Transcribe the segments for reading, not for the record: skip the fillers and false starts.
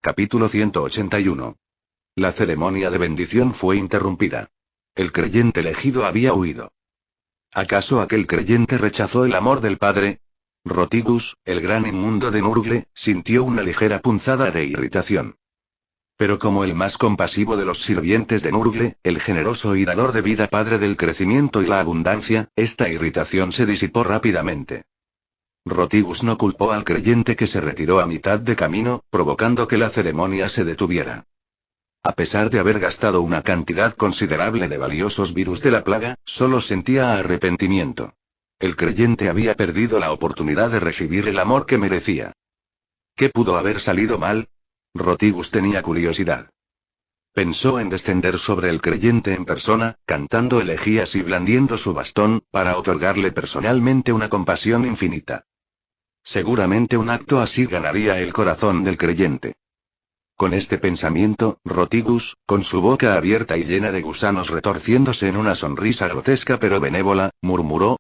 Capítulo 181. La ceremonia de bendición fue interrumpida. El creyente elegido había huido. ¿Acaso aquel creyente rechazó el amor del Padre? Rotigus, el gran inmundo de Nurgle, sintió una ligera punzada de irritación. Pero como el más compasivo de los sirvientes de Nurgle, el generoso y dador de vida Padre del crecimiento y la abundancia, esta irritación se disipó rápidamente. Rotigus no culpó al creyente que se retiró a mitad de camino, provocando que la ceremonia se detuviera. A pesar de haber gastado una cantidad considerable de valiosos virus de la plaga, solo sentía arrepentimiento. El creyente había perdido la oportunidad de recibir el amor que merecía. ¿Qué pudo haber salido mal? Rotigus tenía curiosidad. Pensó en descender sobre el creyente en persona, cantando elegías y blandiendo su bastón, para otorgarle personalmente una compasión infinita. Seguramente un acto así ganaría el corazón del creyente. Con este pensamiento, Rotigus, con su boca abierta y llena de gusanos retorciéndose en una sonrisa grotesca pero benévola, murmuró: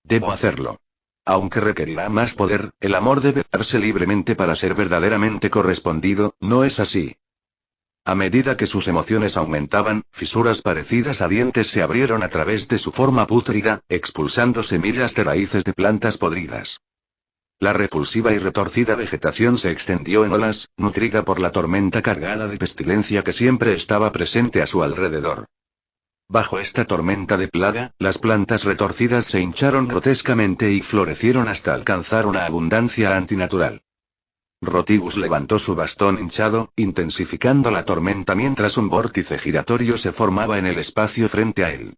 «Debo hacerlo. Aunque requerirá más poder, el amor debe darse libremente para ser verdaderamente correspondido, ¿no es así?». A medida que sus emociones aumentaban, fisuras parecidas a dientes se abrieron a través de su forma pútrida, expulsando semillas de raíces de plantas podridas. La repulsiva y retorcida vegetación se extendió en olas, nutrida por la tormenta cargada de pestilencia que siempre estaba presente a su alrededor. Bajo esta tormenta de plaga, las plantas retorcidas se hincharon grotescamente y florecieron hasta alcanzar una abundancia antinatural. Rotigus levantó su bastón hinchado, intensificando la tormenta mientras un vórtice giratorio se formaba en el espacio frente a él.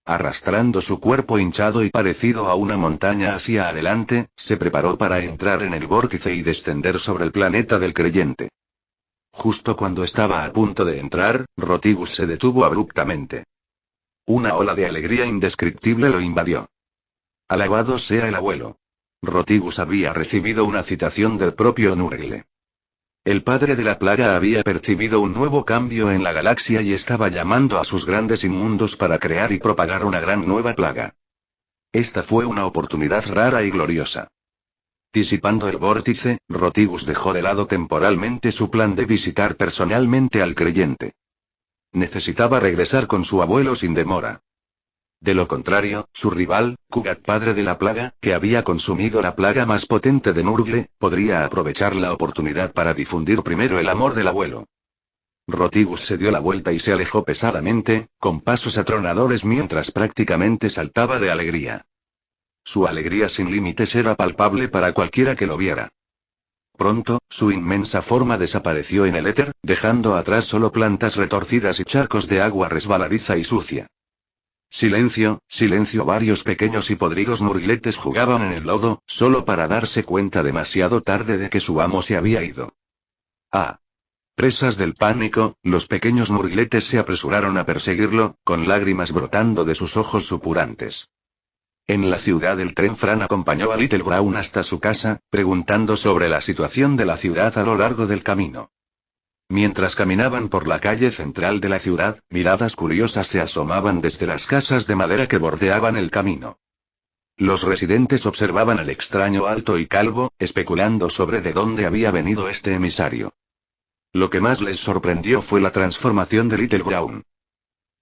Arrastrando su cuerpo hinchado y parecido a una montaña hacia adelante, se preparó para entrar en el vórtice y descender sobre el planeta del creyente. Justo cuando estaba a punto de entrar, Rotigus se detuvo abruptamente. Una ola de alegría indescriptible lo invadió. Alabado sea el abuelo. Rotigus había recibido una citación del propio Nurgle. El padre de la plaga había percibido un nuevo cambio en la galaxia y estaba llamando a sus grandes inmundos para crear y propagar una gran nueva plaga. Esta fue una oportunidad rara y gloriosa. Disipando el vórtice, Rotigus dejó de lado temporalmente su plan de visitar personalmente al creyente. Necesitaba regresar con su abuelo sin demora. De lo contrario, su rival, Kugat padre de la plaga, que había consumido la plaga más potente de Nurgle, podría aprovechar la oportunidad para difundir primero el amor del abuelo. Rotigus se dio la vuelta y se alejó pesadamente, con pasos atronadores mientras prácticamente saltaba de alegría. Su alegría sin límites era palpable para cualquiera que lo viera. Pronto, su inmensa forma desapareció en el éter, dejando atrás solo plantas retorcidas y charcos de agua resbaladiza y sucia. Silencio, silencio. Varios pequeños y podridos nurgletes jugaban en el lodo, solo para darse cuenta demasiado tarde de que su amo se había ido. Ah. Presas del pánico, los pequeños nurgletes se apresuraron a perseguirlo, con lágrimas brotando de sus ojos supurantes. En la ciudad el tren Fran acompañó a Little Brown hasta su casa, preguntando sobre la situación de la ciudad a lo largo del camino. Mientras caminaban por la calle central de la ciudad, miradas curiosas se asomaban desde las casas de madera que bordeaban el camino. Los residentes observaban al extraño alto y calvo, especulando sobre de dónde había venido este emisario. Lo que más les sorprendió fue la transformación de Little Brown.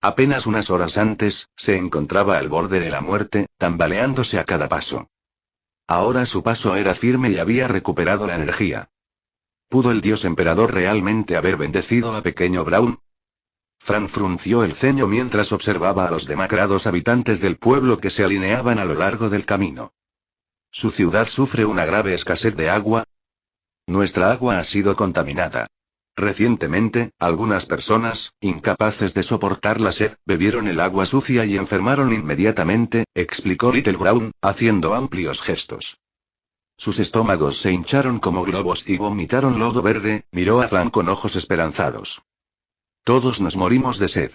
Apenas unas horas antes, se encontraba al borde de la muerte, tambaleándose a cada paso. Ahora su paso era firme y había recuperado la energía. ¿Pudo el dios emperador realmente haber bendecido a pequeño Brown? Fran frunció el ceño mientras observaba a los demacrados habitantes del pueblo que se alineaban a lo largo del camino. ¿Su ciudad sufre una grave escasez de agua? Nuestra agua ha sido contaminada. Recientemente, algunas personas, incapaces de soportar la sed, bebieron el agua sucia y enfermaron inmediatamente, explicó Little Brown, haciendo amplios gestos. Sus estómagos se hincharon como globos y vomitaron lodo verde. Miró a Fran con ojos esperanzados. Todos nos morimos de sed.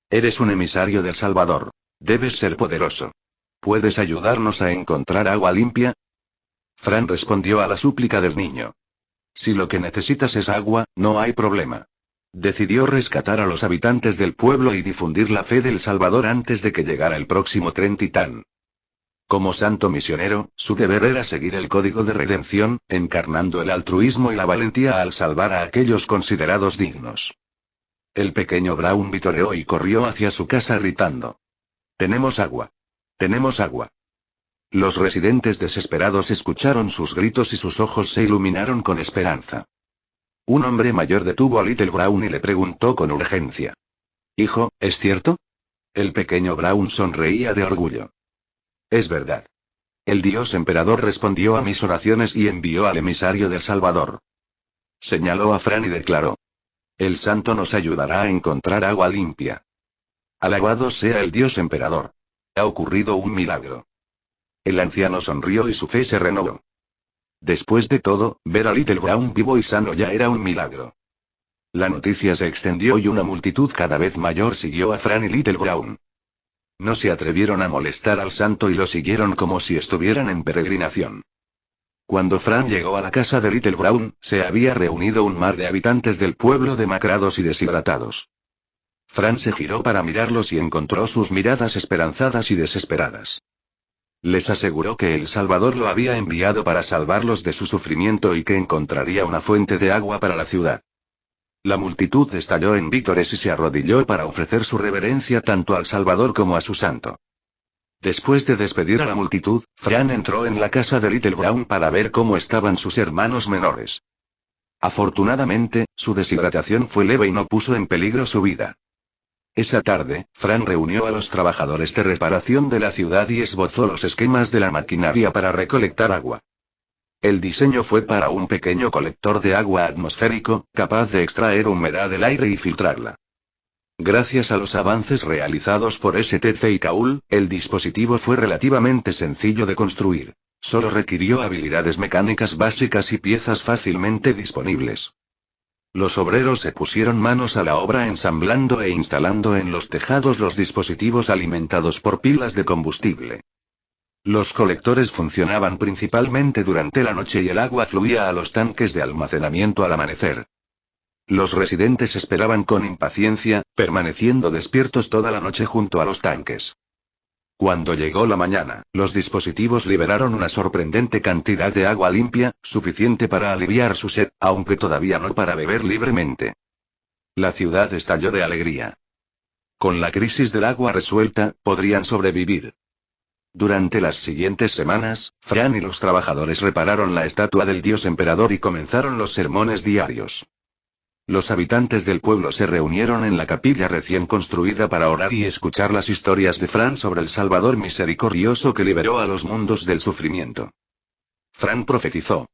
Eres un emisario del Salvador. Debes ser poderoso. ¿Puedes ayudarnos a encontrar agua limpia? Fran respondió a la súplica del niño. Si lo que necesitas es agua, no hay problema. Decidió rescatar a los habitantes del pueblo y difundir la fe del Salvador antes de que llegara el próximo tren Titán. Como santo misionero, su deber era seguir el código de redención, encarnando el altruismo y la valentía al salvar a aquellos considerados dignos. El pequeño Brown vitoreó y corrió hacia su casa gritando: «¡Tenemos agua! ¡Tenemos agua!». Los residentes desesperados escucharon sus gritos y sus ojos se iluminaron con esperanza. Un hombre mayor detuvo a Little Brown y le preguntó con urgencia: «Hijo, ¿es cierto?». El pequeño Brown sonreía de orgullo. «Es verdad. El Dios Emperador respondió a mis oraciones y envió al emisario del Salvador». Señaló a Fran y declaró: «El santo nos ayudará a encontrar agua limpia. Alabado sea el Dios Emperador. Ha ocurrido un milagro». El anciano sonrió y su fe se renovó. Después de todo, ver a Little Brown vivo y sano ya era un milagro. La noticia se extendió y una multitud cada vez mayor siguió a Fran y Little Brown. No se atrevieron a molestar al santo y lo siguieron como si estuvieran en peregrinación. Cuando Fran llegó a la casa de Little Brown, se había reunido un mar de habitantes del pueblo demacrados y deshidratados. Fran se giró para mirarlos y encontró sus miradas esperanzadas y desesperadas. Les aseguró que el Salvador lo había enviado para salvarlos de su sufrimiento y que encontraría una fuente de agua para la ciudad. La multitud estalló en vítores y se arrodilló para ofrecer su reverencia tanto al Salvador como a su santo. Después de despedir a la multitud, Fran entró en la casa de Little Brown para ver cómo estaban sus hermanos menores. Afortunadamente, su deshidratación fue leve y no puso en peligro su vida. Esa tarde, Fran reunió a los trabajadores de reparación de la ciudad y esbozó los esquemas de la maquinaria para recolectar agua. El diseño fue para un pequeño colector de agua atmosférico, capaz de extraer humedad del aire y filtrarla. Gracias a los avances realizados por STC y Kaul, el dispositivo fue relativamente sencillo de construir. Solo requirió habilidades mecánicas básicas y piezas fácilmente disponibles. Los obreros se pusieron manos a la obra ensamblando e instalando en los tejados los dispositivos alimentados por pilas de combustible. Los colectores funcionaban principalmente durante la noche y el agua fluía a los tanques de almacenamiento al amanecer. Los residentes esperaban con impaciencia, permaneciendo despiertos toda la noche junto a los tanques. Cuando llegó la mañana, los dispositivos liberaron una sorprendente cantidad de agua limpia, suficiente para aliviar su sed, aunque todavía no para beber libremente. La ciudad estalló de alegría. Con la crisis del agua resuelta, podrían sobrevivir. Durante las siguientes semanas, Fran y los trabajadores repararon la estatua del dios emperador y comenzaron los sermones diarios. Los habitantes del pueblo se reunieron en la capilla recién construida para orar y escuchar las historias de Fran sobre el Salvador misericordioso que liberó a los mundos del sufrimiento. Fran profetizó: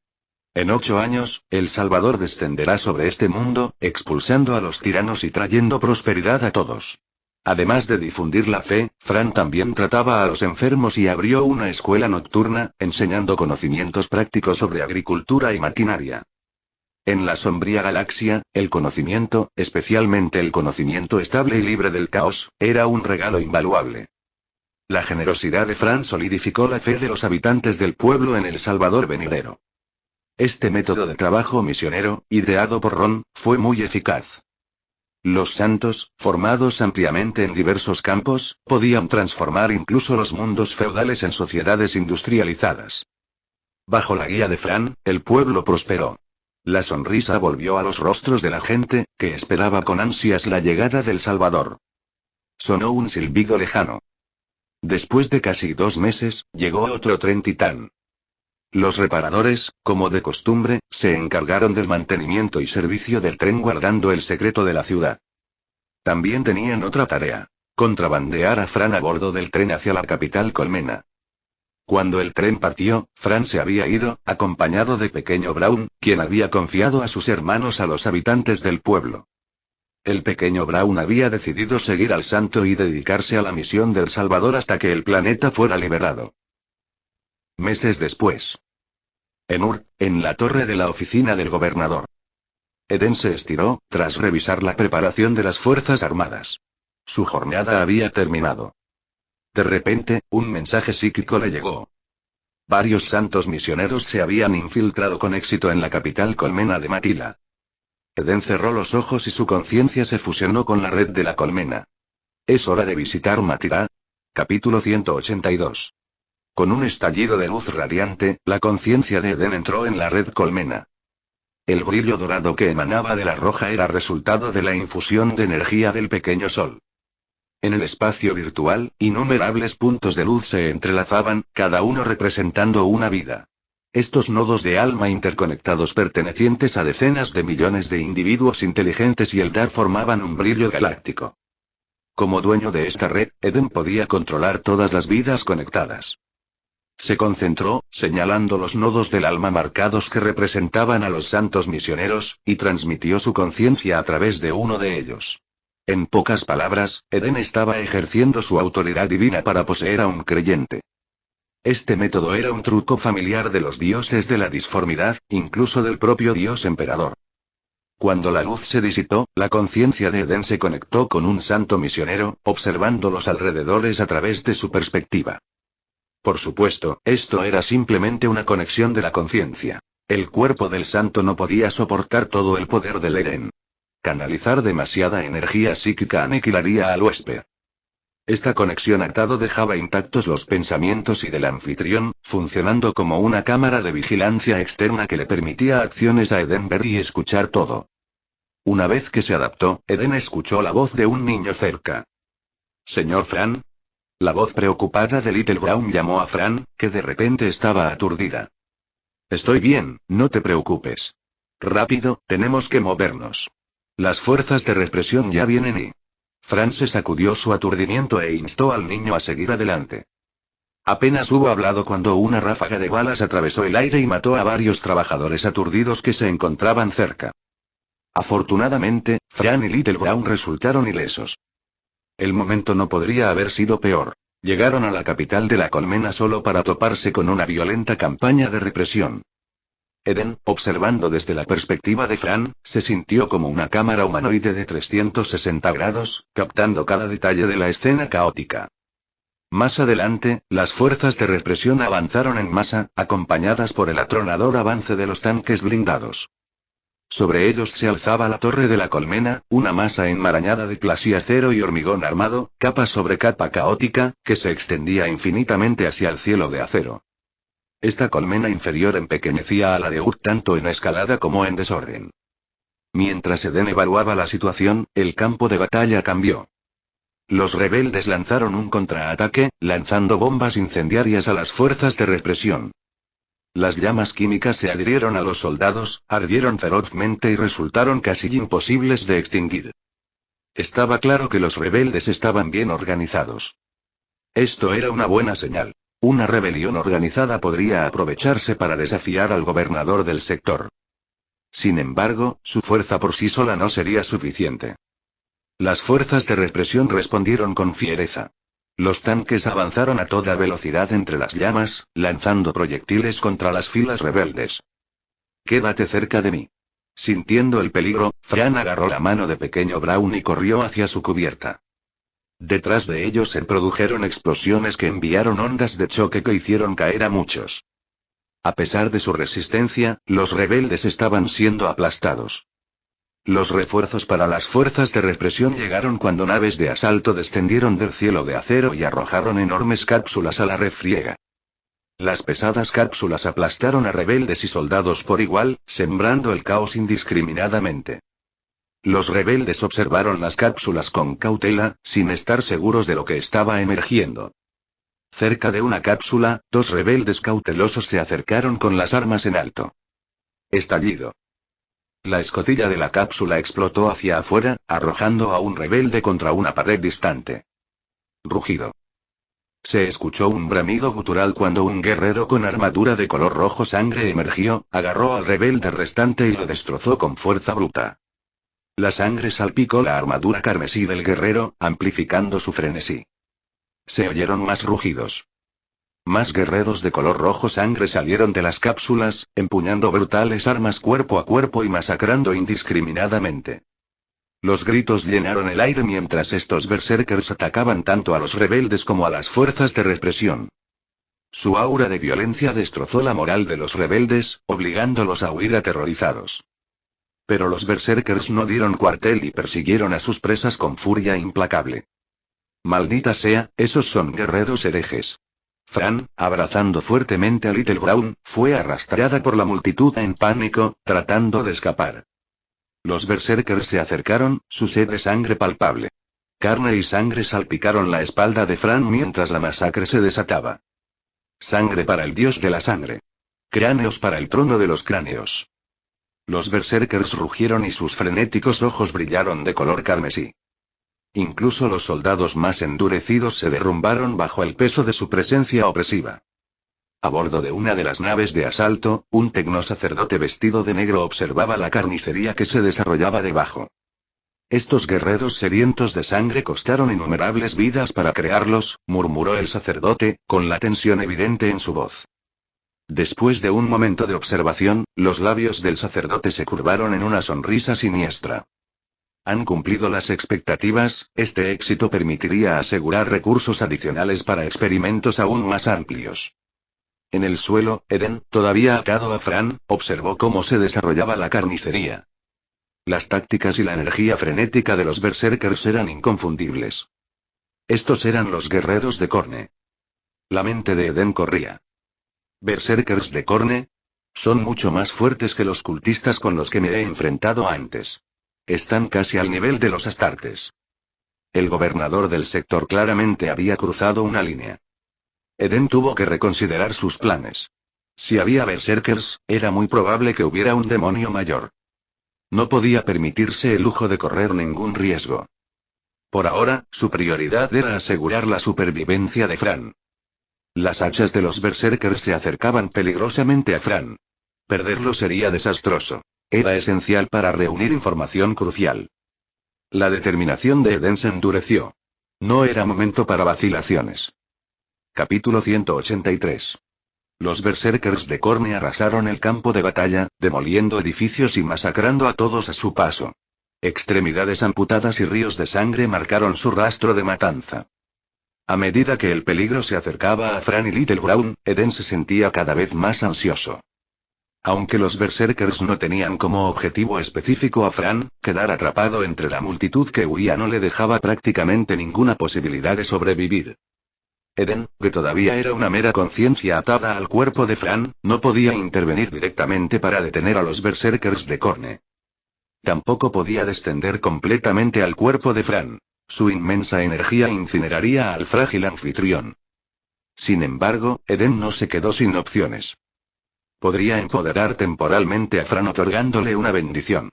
«En 8 años, el Salvador descenderá sobre este mundo, expulsando a los tiranos y trayendo prosperidad a todos». Además de difundir la fe, Fran también trataba a los enfermos y abrió una escuela nocturna, enseñando conocimientos prácticos sobre agricultura y maquinaria. En la sombría galaxia, el conocimiento, especialmente el conocimiento estable y libre del caos, era un regalo invaluable. La generosidad de Fran solidificó la fe de los habitantes del pueblo en el Salvador venidero. Este método de trabajo misionero, ideado por Ron, fue muy eficaz. Los santos, formados ampliamente en diversos campos, podían transformar incluso los mundos feudales en sociedades industrializadas. Bajo la guía de Fran, el pueblo prosperó. La sonrisa volvió a los rostros de la gente, que esperaba con ansias la llegada del Salvador. Sonó un silbido lejano. Después de casi 2 meses, llegó otro tren Titán. Los reparadores, como de costumbre, se encargaron del mantenimiento y servicio del tren guardando el secreto de la ciudad. También tenían otra tarea: contrabandear a Fran a bordo del tren hacia la capital Colmena. Cuando el tren partió, Fran se había ido, acompañado de pequeño Brown, quien había confiado a sus hermanos a los habitantes del pueblo. El pequeño Brown había decidido seguir al santo y dedicarse a la misión del Salvador hasta que el planeta fuera liberado. Meses después. En Ur, en la torre de la oficina del gobernador. Eden se estiró, tras revisar la preparación de las Fuerzas Armadas. Su jornada había terminado. De repente, un mensaje psíquico le llegó. Varios santos misioneros se habían infiltrado con éxito en la capital colmena de Matila. Eden cerró los ojos y su conciencia se fusionó con la red de la colmena. Es hora de visitar Matila. Capítulo 182. Con un estallido de luz radiante, la conciencia de Eden entró en la red colmena. El brillo dorado que emanaba de la roja era resultado de la infusión de energía del pequeño sol. En el espacio virtual, innumerables puntos de luz se entrelazaban, cada uno representando una vida. Estos nodos de alma interconectados pertenecientes a decenas de millones de individuos inteligentes y Eldar formaban un brillo galáctico. Como dueño de esta red, Eden podía controlar todas las vidas conectadas. Se concentró, señalando los nodos del alma marcados que representaban a los santos misioneros, y transmitió su conciencia a través de uno de ellos. En pocas palabras, Eden estaba ejerciendo su autoridad divina para poseer a un creyente. Este método era un truco familiar de los dioses de la disformidad, incluso del propio dios emperador. Cuando la luz se disipó, la conciencia de Eden se conectó con un santo misionero, observando los alrededores a través de su perspectiva. Por supuesto, esto era simplemente una conexión de la conciencia. El cuerpo del santo no podía soportar todo el poder del Eden. Canalizar demasiada energía psíquica aniquilaría al huésped. Esta conexión atado dejaba intactos los pensamientos y del anfitrión, funcionando como una cámara de vigilancia externa que le permitía acciones a Eden ver y escuchar todo. Una vez que se adaptó, Eden escuchó la voz de un niño cerca. «Señor Fran». La voz preocupada de Little Brown llamó a Fran, que de repente estaba aturdida. «Estoy bien, no te preocupes. Rápido, tenemos que movernos. Las fuerzas de represión ya vienen y...». Fran se sacudió su aturdimiento e instó al niño a seguir adelante. Apenas hubo hablado cuando una ráfaga de balas atravesó el aire y mató a varios trabajadores aturdidos que se encontraban cerca. Afortunadamente, Fran y Little Brown resultaron ilesos. El momento no podría haber sido peor. Llegaron a la capital de la colmena solo para toparse con una violenta campaña de represión. Eden, observando desde la perspectiva de Fran, se sintió como una cámara humanoide de 360 grados, captando cada detalle de la escena caótica. Más adelante, las fuerzas de represión avanzaron en masa, acompañadas por el atronador avance de los tanques blindados. Sobre ellos se alzaba la torre de la colmena, una masa enmarañada de plasiacero y hormigón armado, capa sobre capa caótica, que se extendía infinitamente hacia el cielo de acero. Esta colmena inferior empequeñecía a la de Urk tanto en escalada como en desorden. Mientras Eden evaluaba la situación, el campo de batalla cambió. Los rebeldes lanzaron un contraataque, lanzando bombas incendiarias a las fuerzas de represión. Las llamas químicas se adhirieron a los soldados, ardieron ferozmente y resultaron casi imposibles de extinguir. Estaba claro que los rebeldes estaban bien organizados. Esto era una buena señal. Una rebelión organizada podría aprovecharse para desafiar al gobernador del sector. Sin embargo, su fuerza por sí sola no sería suficiente. Las fuerzas de represión respondieron con fiereza. Los tanques avanzaron a toda velocidad entre las llamas, lanzando proyectiles contra las filas rebeldes. «Quédate cerca de mí». Sintiendo el peligro, Fran agarró la mano de pequeño Brown y corrió hacia su cubierta. Detrás de ellos se produjeron explosiones que enviaron ondas de choque que hicieron caer a muchos. A pesar de su resistencia, los rebeldes estaban siendo aplastados. Los refuerzos para las fuerzas de represión llegaron cuando naves de asalto descendieron del cielo de acero y arrojaron enormes cápsulas a la refriega. Las pesadas cápsulas aplastaron a rebeldes y soldados por igual, sembrando el caos indiscriminadamente. Los rebeldes observaron las cápsulas con cautela, sin estar seguros de lo que estaba emergiendo. Cerca de una cápsula, dos rebeldes cautelosos se acercaron con las armas en alto. Estallido. La escotilla de la cápsula explotó hacia afuera, arrojando a un rebelde contra una pared distante. Rugido. Se escuchó un bramido gutural cuando un guerrero con armadura de color rojo sangre emergió, agarró al rebelde restante y lo destrozó con fuerza bruta. La sangre salpicó la armadura carmesí del guerrero, amplificando su frenesí. Se oyeron más rugidos. Más guerreros de color rojo sangre salieron de las cápsulas, empuñando brutales armas cuerpo a cuerpo y masacrando indiscriminadamente. Los gritos llenaron el aire mientras estos berserkers atacaban tanto a los rebeldes como a las fuerzas de represión. Su aura de violencia destrozó la moral de los rebeldes, obligándolos a huir aterrorizados. Pero los berserkers no dieron cuartel y persiguieron a sus presas con furia implacable. Maldita sea, esos son guerreros herejes. Fran, abrazando fuertemente a Little Brown, fue arrastrada por la multitud en pánico, tratando de escapar. Los berserkers se acercaron, su sed de sangre palpable. Carne y sangre salpicaron la espalda de Fran mientras la masacre se desataba. Sangre para el dios de la sangre. Cráneos para el trono de los cráneos. Los berserkers rugieron y sus frenéticos ojos brillaron de color carmesí. Incluso los soldados más endurecidos se derrumbaron bajo el peso de su presencia opresiva. A bordo de una de las naves de asalto, un tecnosacerdote vestido de negro observaba la carnicería que se desarrollaba debajo. Estos guerreros sedientos de sangre costaron innumerables vidas para crearlos, murmuró el sacerdote, con la tensión evidente en su voz. Después de un momento de observación, los labios del sacerdote se curvaron en una sonrisa siniestra. Han cumplido las expectativas, este éxito permitiría asegurar recursos adicionales para experimentos aún más amplios. En el suelo, Eren, todavía atado a Fran, observó cómo se desarrollaba la carnicería. Las tácticas y la energía frenética de los berserkers eran inconfundibles. Estos eran los guerreros de Korne. La mente de Eden corría. ¿Berserkers de Korne? Son mucho más fuertes que los cultistas con los que me he enfrentado antes. Están casi al nivel de los astartes. El gobernador del sector claramente había cruzado una línea. Eden tuvo que reconsiderar sus planes. Si había berserkers, era muy probable que hubiera un demonio mayor. No podía permitirse el lujo de correr ningún riesgo. Por ahora, su prioridad era asegurar la supervivencia de Fran. Las hachas de los berserkers se acercaban peligrosamente a Fran. Perderlo sería desastroso. Era esencial para reunir información crucial. La determinación de Eden se endureció. No era momento para vacilaciones. Capítulo 183. Los berserkers de Korne arrasaron el campo de batalla, demoliendo edificios y masacrando a todos a su paso. Extremidades amputadas y ríos de sangre marcaron su rastro de matanza. A medida que el peligro se acercaba a Fran y Little Brown, Eden se sentía cada vez más ansioso. Aunque los berserkers no tenían como objetivo específico a Fran, quedar atrapado entre la multitud que huía no le dejaba prácticamente ninguna posibilidad de sobrevivir. Eden, que todavía era una mera conciencia atada al cuerpo de Fran, no podía intervenir directamente para detener a los berserkers de Korne. Tampoco podía descender completamente al cuerpo de Fran. Su inmensa energía incineraría al frágil anfitrión. Sin embargo, Eden no se quedó sin opciones. Podría empoderar temporalmente a Fran otorgándole una bendición.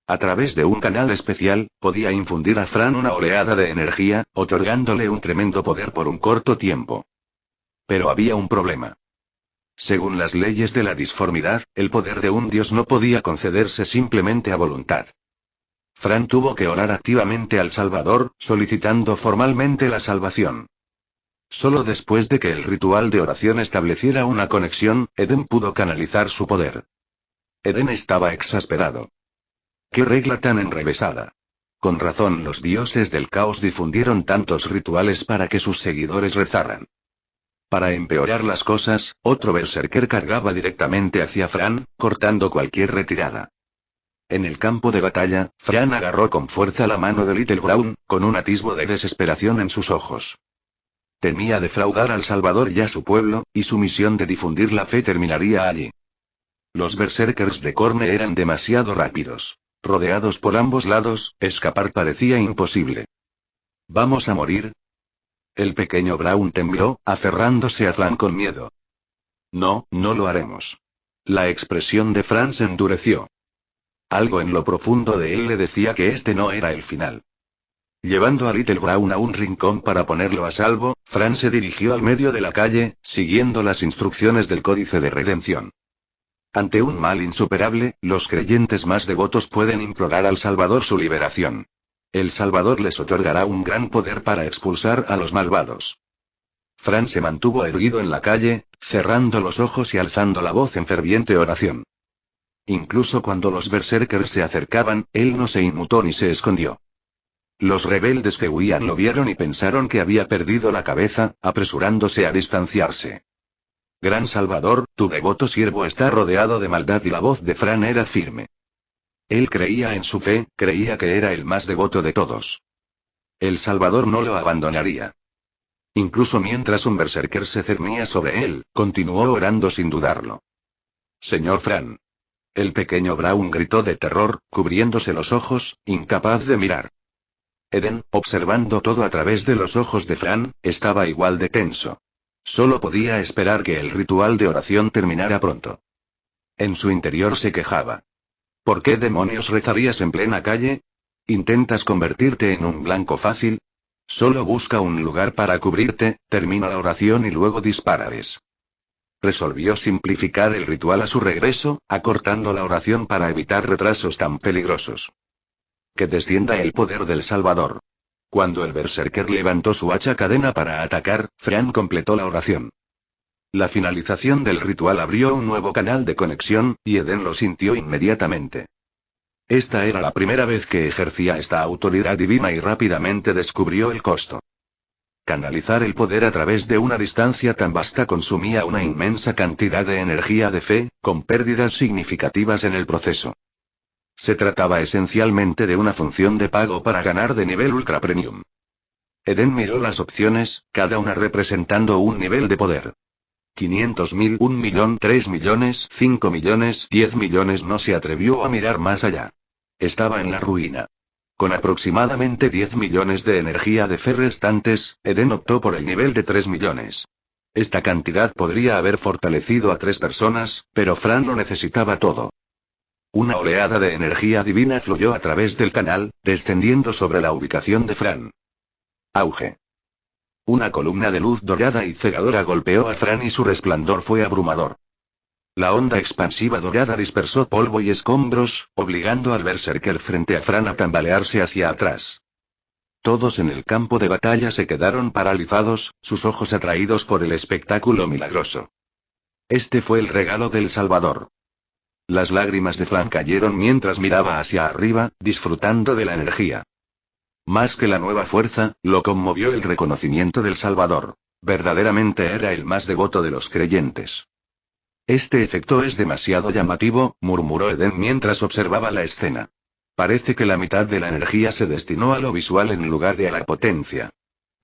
A través de un canal especial, podía infundir a Fran una oleada de energía, otorgándole un tremendo poder por un corto tiempo. Pero había un problema. Según las leyes de la disformidad, el poder de un dios no podía concederse simplemente a voluntad. Fran tuvo que orar activamente al Salvador, solicitando formalmente la salvación. Solo después de que el ritual de oración estableciera una conexión, Eden pudo canalizar su poder. Eden estaba exasperado. ¡Qué regla tan enrevesada! Con razón los dioses del caos difundieron tantos rituales para que sus seguidores rezaran. Para empeorar las cosas, otro berserker cargaba directamente hacia Fran, cortando cualquier retirada. En el campo de batalla, Fran agarró con fuerza la mano de Little Brown, con un atisbo de desesperación en sus ojos. Temía defraudar al Salvador y a su pueblo, y su misión de difundir la fe terminaría allí. Los berserkers de Korne eran demasiado rápidos. Rodeados por ambos lados, escapar parecía imposible. ¿Vamos a morir? El pequeño Brown tembló, aferrándose a Fran con miedo. No, no lo haremos. La expresión de Fran se endureció. Algo en lo profundo de él le decía que este no era el final. Llevando a Little Brown a un rincón para ponerlo a salvo, Fran se dirigió al medio de la calle, siguiendo las instrucciones del Códice de Redención. Ante un mal insuperable, los creyentes más devotos pueden implorar al Salvador su liberación. El Salvador les otorgará un gran poder para expulsar a los malvados. Fran se mantuvo erguido en la calle, cerrando los ojos y alzando la voz en ferviente oración. Incluso cuando los berserkers se acercaban, él no se inmutó ni se escondió. Los rebeldes que huían lo vieron y pensaron que había perdido la cabeza, apresurándose a distanciarse. Gran Salvador, tu devoto siervo está rodeado de maldad y la voz de Fran era firme. Él creía en su fe, creía que era el más devoto de todos. El Salvador no lo abandonaría. Incluso mientras un berserker se cernía sobre él, continuó orando sin dudarlo. Señor Fran. El pequeño Braun gritó de terror, cubriéndose los ojos, incapaz de mirar. Eren, observando todo a través de los ojos de Fran, estaba igual de tenso. Solo podía esperar que el ritual de oración terminara pronto. En su interior se quejaba. ¿Por qué demonios rezarías en plena calle? ¿Intentas convertirte en un blanco fácil? Solo busca un lugar para cubrirte, termina la oración y luego dispárales. Resolvió simplificar el ritual a su regreso, acortando la oración para evitar retrasos tan peligrosos. Que descienda el poder del Salvador. Cuando el berserker levantó su hacha cadena para atacar, Fran completó la oración. La finalización del ritual abrió un nuevo canal de conexión, y Eden lo sintió inmediatamente. Esta era la primera vez que ejercía esta autoridad divina y rápidamente descubrió el costo. Canalizar el poder a través de una distancia tan vasta consumía una inmensa cantidad de energía de fe, con pérdidas significativas en el proceso. Se trataba esencialmente de una función de pago para ganar de nivel ultra premium. Eden miró las opciones, cada una representando un nivel de poder. 500.000, 1 millón, 3 millones, 5 millones, 10 millones. No se atrevió a mirar más allá. Estaba en la ruina. Con aproximadamente 10 millones de energía de fe restantes, Eden optó por el nivel de 3 millones. Esta cantidad podría haber fortalecido a 3 personas, pero Fran lo necesitaba todo. Una oleada de energía divina fluyó a través del canal, descendiendo sobre la ubicación de Fran. Auge. Una columna de luz dorada y cegadora golpeó a Fran y su resplandor fue abrumador. La onda expansiva dorada dispersó polvo y escombros, obligando al berserker frente a Fran a tambalearse hacia atrás. Todos en el campo de batalla se quedaron paralizados, sus ojos atraídos por el espectáculo milagroso. Este fue el regalo del Salvador. Las lágrimas de Fran cayeron mientras miraba hacia arriba, disfrutando de la energía. Más que la nueva fuerza, lo conmovió el reconocimiento del Salvador. Verdaderamente era el más devoto de los creyentes. Este efecto es demasiado llamativo, murmuró Eden mientras observaba la escena. Parece que la mitad de la energía se destinó a lo visual en lugar de a la potencia.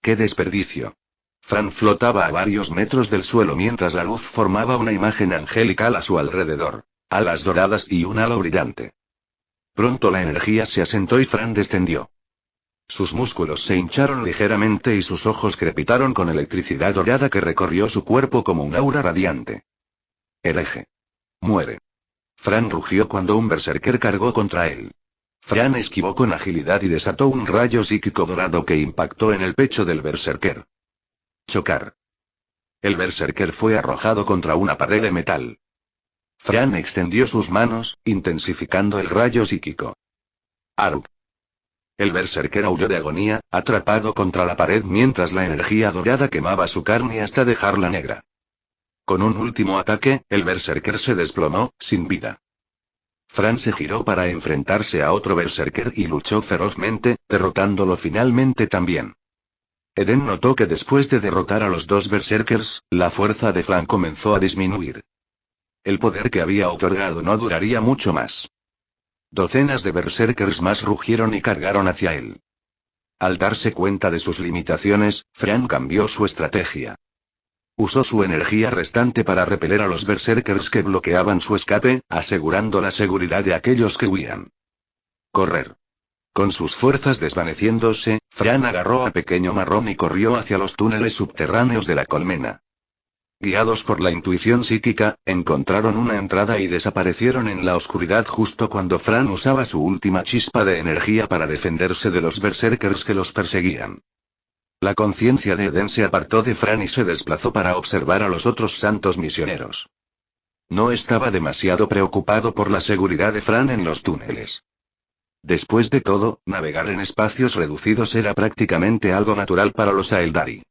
¡Qué desperdicio! Fran flotaba a varios metros del suelo mientras la luz formaba una imagen angelical a su alrededor. Alas doradas y un halo brillante. Pronto la energía se asentó y Fran descendió. Sus músculos se hincharon ligeramente y sus ojos crepitaron con electricidad dorada que recorrió su cuerpo como un aura radiante. Hereje. Muere. Fran rugió cuando un berserker cargó contra él. Fran esquivó con agilidad y desató un rayo psíquico dorado que impactó en el pecho del berserker. Chocar. El berserker fue arrojado contra una pared de metal. Fran extendió sus manos, intensificando el rayo psíquico. Aruk. El berserker aulló de agonía, atrapado contra la pared mientras la energía dorada quemaba su carne hasta dejarla negra. Con un último ataque, el berserker se desplomó, sin vida. Fran se giró para enfrentarse a otro berserker y luchó ferozmente, derrotándolo finalmente también. Eden notó que después de derrotar a los dos berserkers, la fuerza de Fran comenzó a disminuir. El poder que había otorgado no duraría mucho más. Docenas de berserkers más rugieron y cargaron hacia él. Al darse cuenta de sus limitaciones, Fran cambió su estrategia. Usó su energía restante para repeler a los berserkers que bloqueaban su escape, asegurando la seguridad de aquellos que huían. Correr. Con sus fuerzas desvaneciéndose, Fran agarró a Pequeño Marrón y corrió hacia los túneles subterráneos de la colmena. Guiados por la intuición psíquica, encontraron una entrada y desaparecieron en la oscuridad justo cuando Fran usaba su última chispa de energía para defenderse de los berserkers que los perseguían. La conciencia de Eden se apartó de Fran y se desplazó para observar a los otros santos misioneros. No estaba demasiado preocupado por la seguridad de Fran en los túneles. Después de todo, navegar en espacios reducidos era prácticamente algo natural para los Aeldari.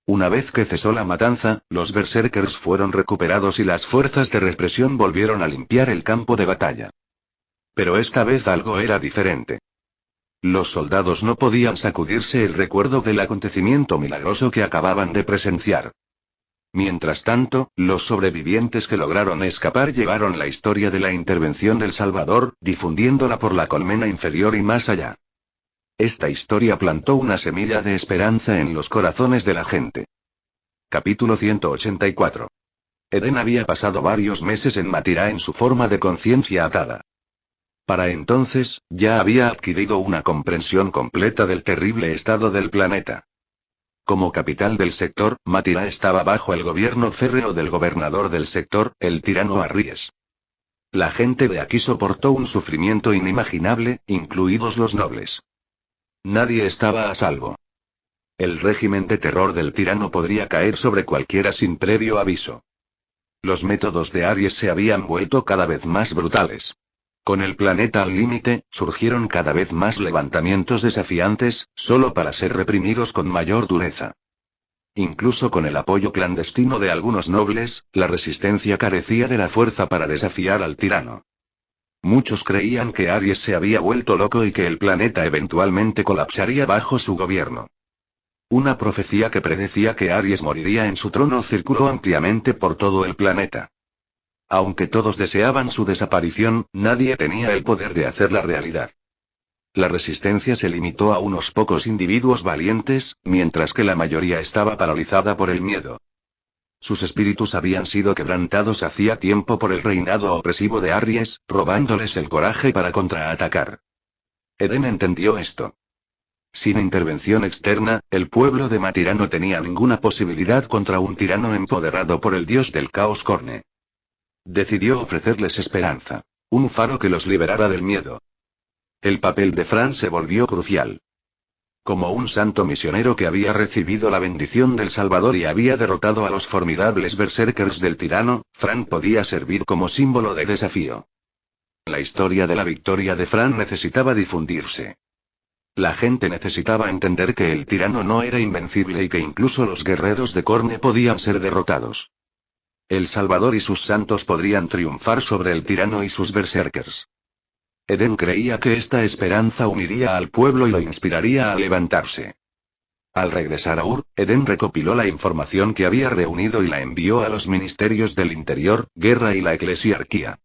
Una vez que cesó la matanza, los berserkers fueron recuperados y las fuerzas de represión volvieron a limpiar el campo de batalla. Pero esta vez algo era diferente. Los soldados no podían sacudirse el recuerdo del acontecimiento milagroso que acababan de presenciar. Mientras tanto, los sobrevivientes que lograron escapar llevaron la historia de la intervención del Salvador, difundiéndola por la colmena inferior y más allá. Esta historia plantó una semilla de esperanza en los corazones de la gente. Capítulo 184. Eden había pasado varios meses en Matirá en su forma de conciencia atada. Para entonces, ya había adquirido una comprensión completa del terrible estado del planeta. Como capital del sector, Matirá estaba bajo el gobierno férreo del gobernador del sector, el tirano Arries. La gente de aquí soportó un sufrimiento inimaginable, incluidos los nobles. Nadie estaba a salvo. El régimen de terror del tirano podría caer sobre cualquiera sin previo aviso. Los métodos de Arries se habían vuelto cada vez más brutales. Con el planeta al límite, surgieron cada vez más levantamientos desafiantes, solo para ser reprimidos con mayor dureza. Incluso con el apoyo clandestino de algunos nobles, la resistencia carecía de la fuerza para desafiar al tirano. Muchos creían que Arries se había vuelto loco y que el planeta eventualmente colapsaría bajo su gobierno. Una profecía que predecía que Arries moriría en su trono circuló ampliamente por todo el planeta. Aunque todos deseaban su desaparición, nadie tenía el poder de hacerla realidad. La resistencia se limitó a unos pocos individuos valientes, mientras que la mayoría estaba paralizada por el miedo. Sus espíritus habían sido quebrantados hacía tiempo por el reinado opresivo de Arries, robándoles el coraje para contraatacar. Eden entendió esto. Sin intervención externa, el pueblo de Matirá no tenía ninguna posibilidad contra un tirano empoderado por el dios del caos Corne. Decidió ofrecerles esperanza. Un faro que los liberara del miedo. El papel de Fran se volvió crucial. Como un santo misionero que había recibido la bendición del Salvador y había derrotado a los formidables berserkers del tirano, Fran podía servir como símbolo de desafío. La historia de la victoria de Fran necesitaba difundirse. La gente necesitaba entender que el tirano no era invencible y que incluso los guerreros de Corne podían ser derrotados. El Salvador y sus santos podrían triunfar sobre el tirano y sus berserkers. Eden creía que esta esperanza uniría al pueblo y lo inspiraría a levantarse. Al regresar a Ur, Eden recopiló la información que había reunido y la envió a los ministerios del Interior, Guerra y la Eclesiarquía.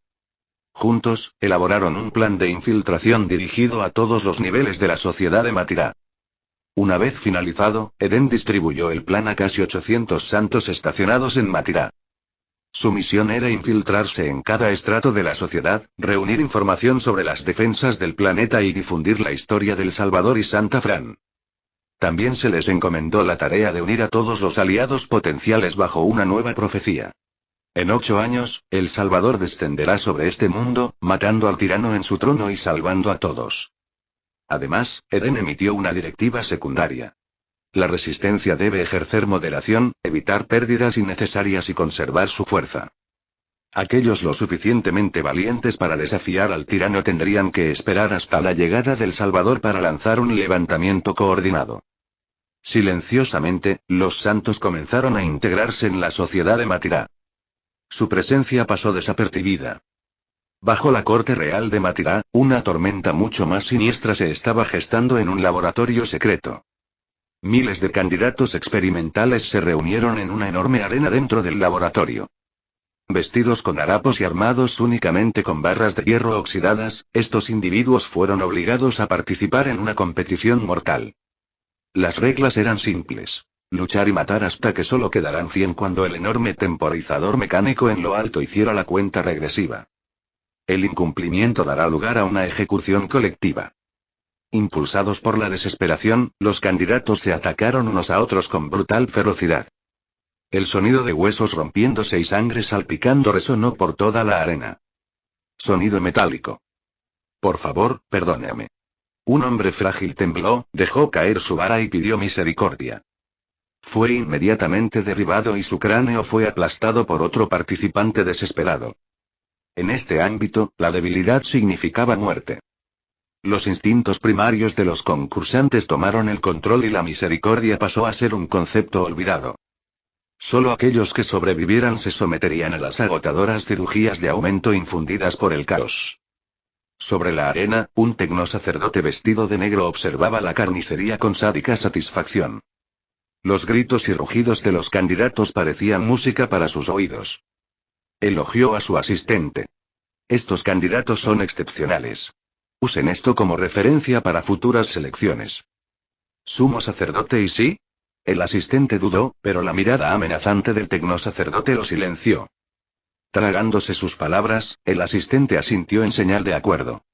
Juntos, elaboraron un plan de infiltración dirigido a todos los niveles de la sociedad de Matirá. Una vez finalizado, Eden distribuyó el plan a casi 800 santos estacionados en Matirá. Su misión era infiltrarse en cada estrato de la sociedad, reunir información sobre las defensas del planeta y difundir la historia del Salvador y Santa Fran. También se les encomendó la tarea de unir a todos los aliados potenciales bajo una nueva profecía. En 8 años, el Salvador descenderá sobre este mundo, matando al tirano en su trono y salvando a todos. Además, Eden emitió una directiva secundaria. La resistencia debe ejercer moderación, evitar pérdidas innecesarias y conservar su fuerza. Aquellos lo suficientemente valientes para desafiar al tirano tendrían que esperar hasta la llegada del Salvador para lanzar un levantamiento coordinado. Silenciosamente, los santos comenzaron a integrarse en la sociedad de Matirá. Su presencia pasó desapercibida. Bajo la corte real de Matirá, una tormenta mucho más siniestra se estaba gestando en un laboratorio secreto. Miles de candidatos experimentales se reunieron en una enorme arena dentro del laboratorio. Vestidos con harapos y armados únicamente con barras de hierro oxidadas, estos individuos fueron obligados a participar en una competición mortal. Las reglas eran simples. Luchar y matar hasta que solo quedaran 100 cuando el enorme temporizador mecánico en lo alto hiciera la cuenta regresiva. El incumplimiento dará lugar a una ejecución colectiva. Impulsados por la desesperación, los candidatos se atacaron unos a otros con brutal ferocidad. El sonido de huesos rompiéndose y sangre salpicando resonó por toda la arena. Sonido metálico. Por favor, perdóneme. Un hombre frágil tembló, dejó caer su vara y pidió misericordia. Fue inmediatamente derribado y su cráneo fue aplastado por otro participante desesperado. En este ámbito, la debilidad significaba muerte. Los instintos primarios de los concursantes tomaron el control y la misericordia pasó a ser un concepto olvidado. Solo aquellos que sobrevivieran se someterían a las agotadoras cirugías de aumento infundidas por el caos. Sobre la arena, un tecnosacerdote vestido de negro observaba la carnicería con sádica satisfacción. Los gritos y rugidos de los candidatos parecían música para sus oídos. Elogió a su asistente. Estos candidatos son excepcionales. Usen esto como referencia para futuras selecciones. ¿Sumo sacerdote y sí? El asistente dudó, pero la mirada amenazante del tecnosacerdote lo silenció. Tragándose sus palabras, el asistente asintió en señal de acuerdo.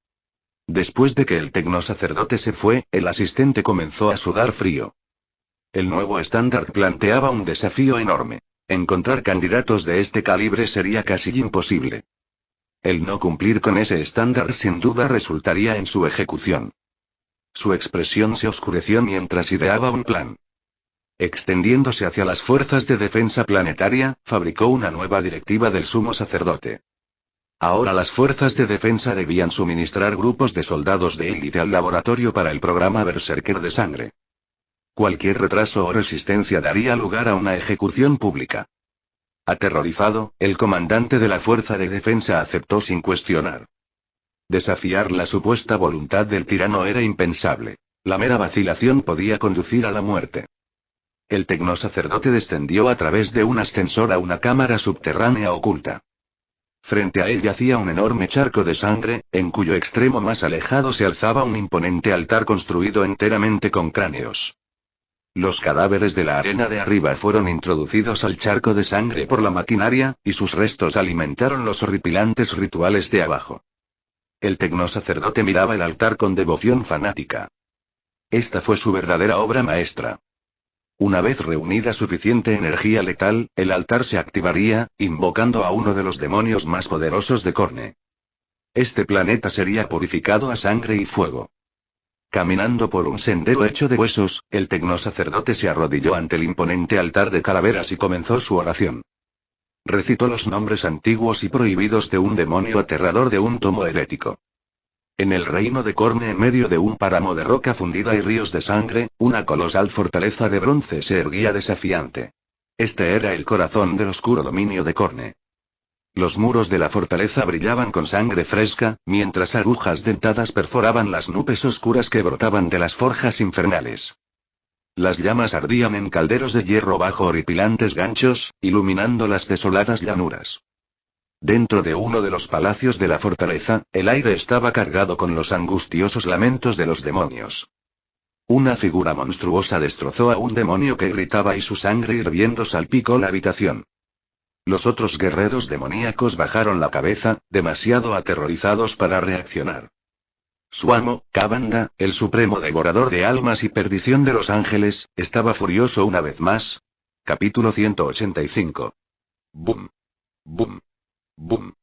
Después de que el tecnosacerdote se fue, el asistente comenzó a sudar frío. El nuevo estándar planteaba un desafío enorme. Encontrar candidatos de este calibre sería casi imposible. El no cumplir con ese estándar sin duda resultaría en su ejecución. Su expresión se oscureció mientras ideaba un plan. Extendiéndose hacia las fuerzas de defensa planetaria, fabricó una nueva directiva del sumo sacerdote. Ahora las fuerzas de defensa debían suministrar grupos de soldados de élite al laboratorio para el programa Berserker de sangre. Cualquier retraso o resistencia daría lugar a una ejecución pública. Aterrorizado, el comandante de la fuerza de defensa aceptó sin cuestionar. Desafiar la supuesta voluntad del tirano era impensable. La mera vacilación podía conducir a la muerte. El tecnosacerdote descendió a través de un ascensor a una cámara subterránea oculta. Frente a él yacía un enorme charco de sangre, en cuyo extremo más alejado se alzaba un imponente altar construido enteramente con cráneos. Los cadáveres de la arena de arriba fueron introducidos al charco de sangre por la maquinaria, y sus restos alimentaron los horripilantes rituales de abajo. El tecnosacerdote miraba el altar con devoción fanática. Esta fue su verdadera obra maestra. Una vez reunida suficiente energía letal, el altar se activaría, invocando a uno de los demonios más poderosos de Korne. Este planeta sería purificado a sangre y fuego. Caminando por un sendero hecho de huesos, el tecnosacerdote se arrodilló ante el imponente altar de calaveras y comenzó su oración. Recitó los nombres antiguos y prohibidos de un demonio aterrador de un tomo herético. En el reino de Korne, en medio de un páramo de roca fundida y ríos de sangre, una colosal fortaleza de bronce se erguía desafiante. Este era el corazón del oscuro dominio de Korne. Los muros de la fortaleza brillaban con sangre fresca, mientras agujas dentadas perforaban las nubes oscuras que brotaban de las forjas infernales. Las llamas ardían en calderos de hierro bajo horripilantes ganchos, iluminando las desoladas llanuras. Dentro de uno de los palacios de la fortaleza, el aire estaba cargado con los angustiosos lamentos de los demonios. Una figura monstruosa destrozó a un demonio que gritaba y su sangre hirviendo salpicó la habitación. Los otros guerreros demoníacos bajaron la cabeza, demasiado aterrorizados para reaccionar. Su amo, Kavanda, el supremo devorador de almas y perdición de los ángeles, estaba furioso una vez más. Capítulo 185. Boom. Boom. Boom.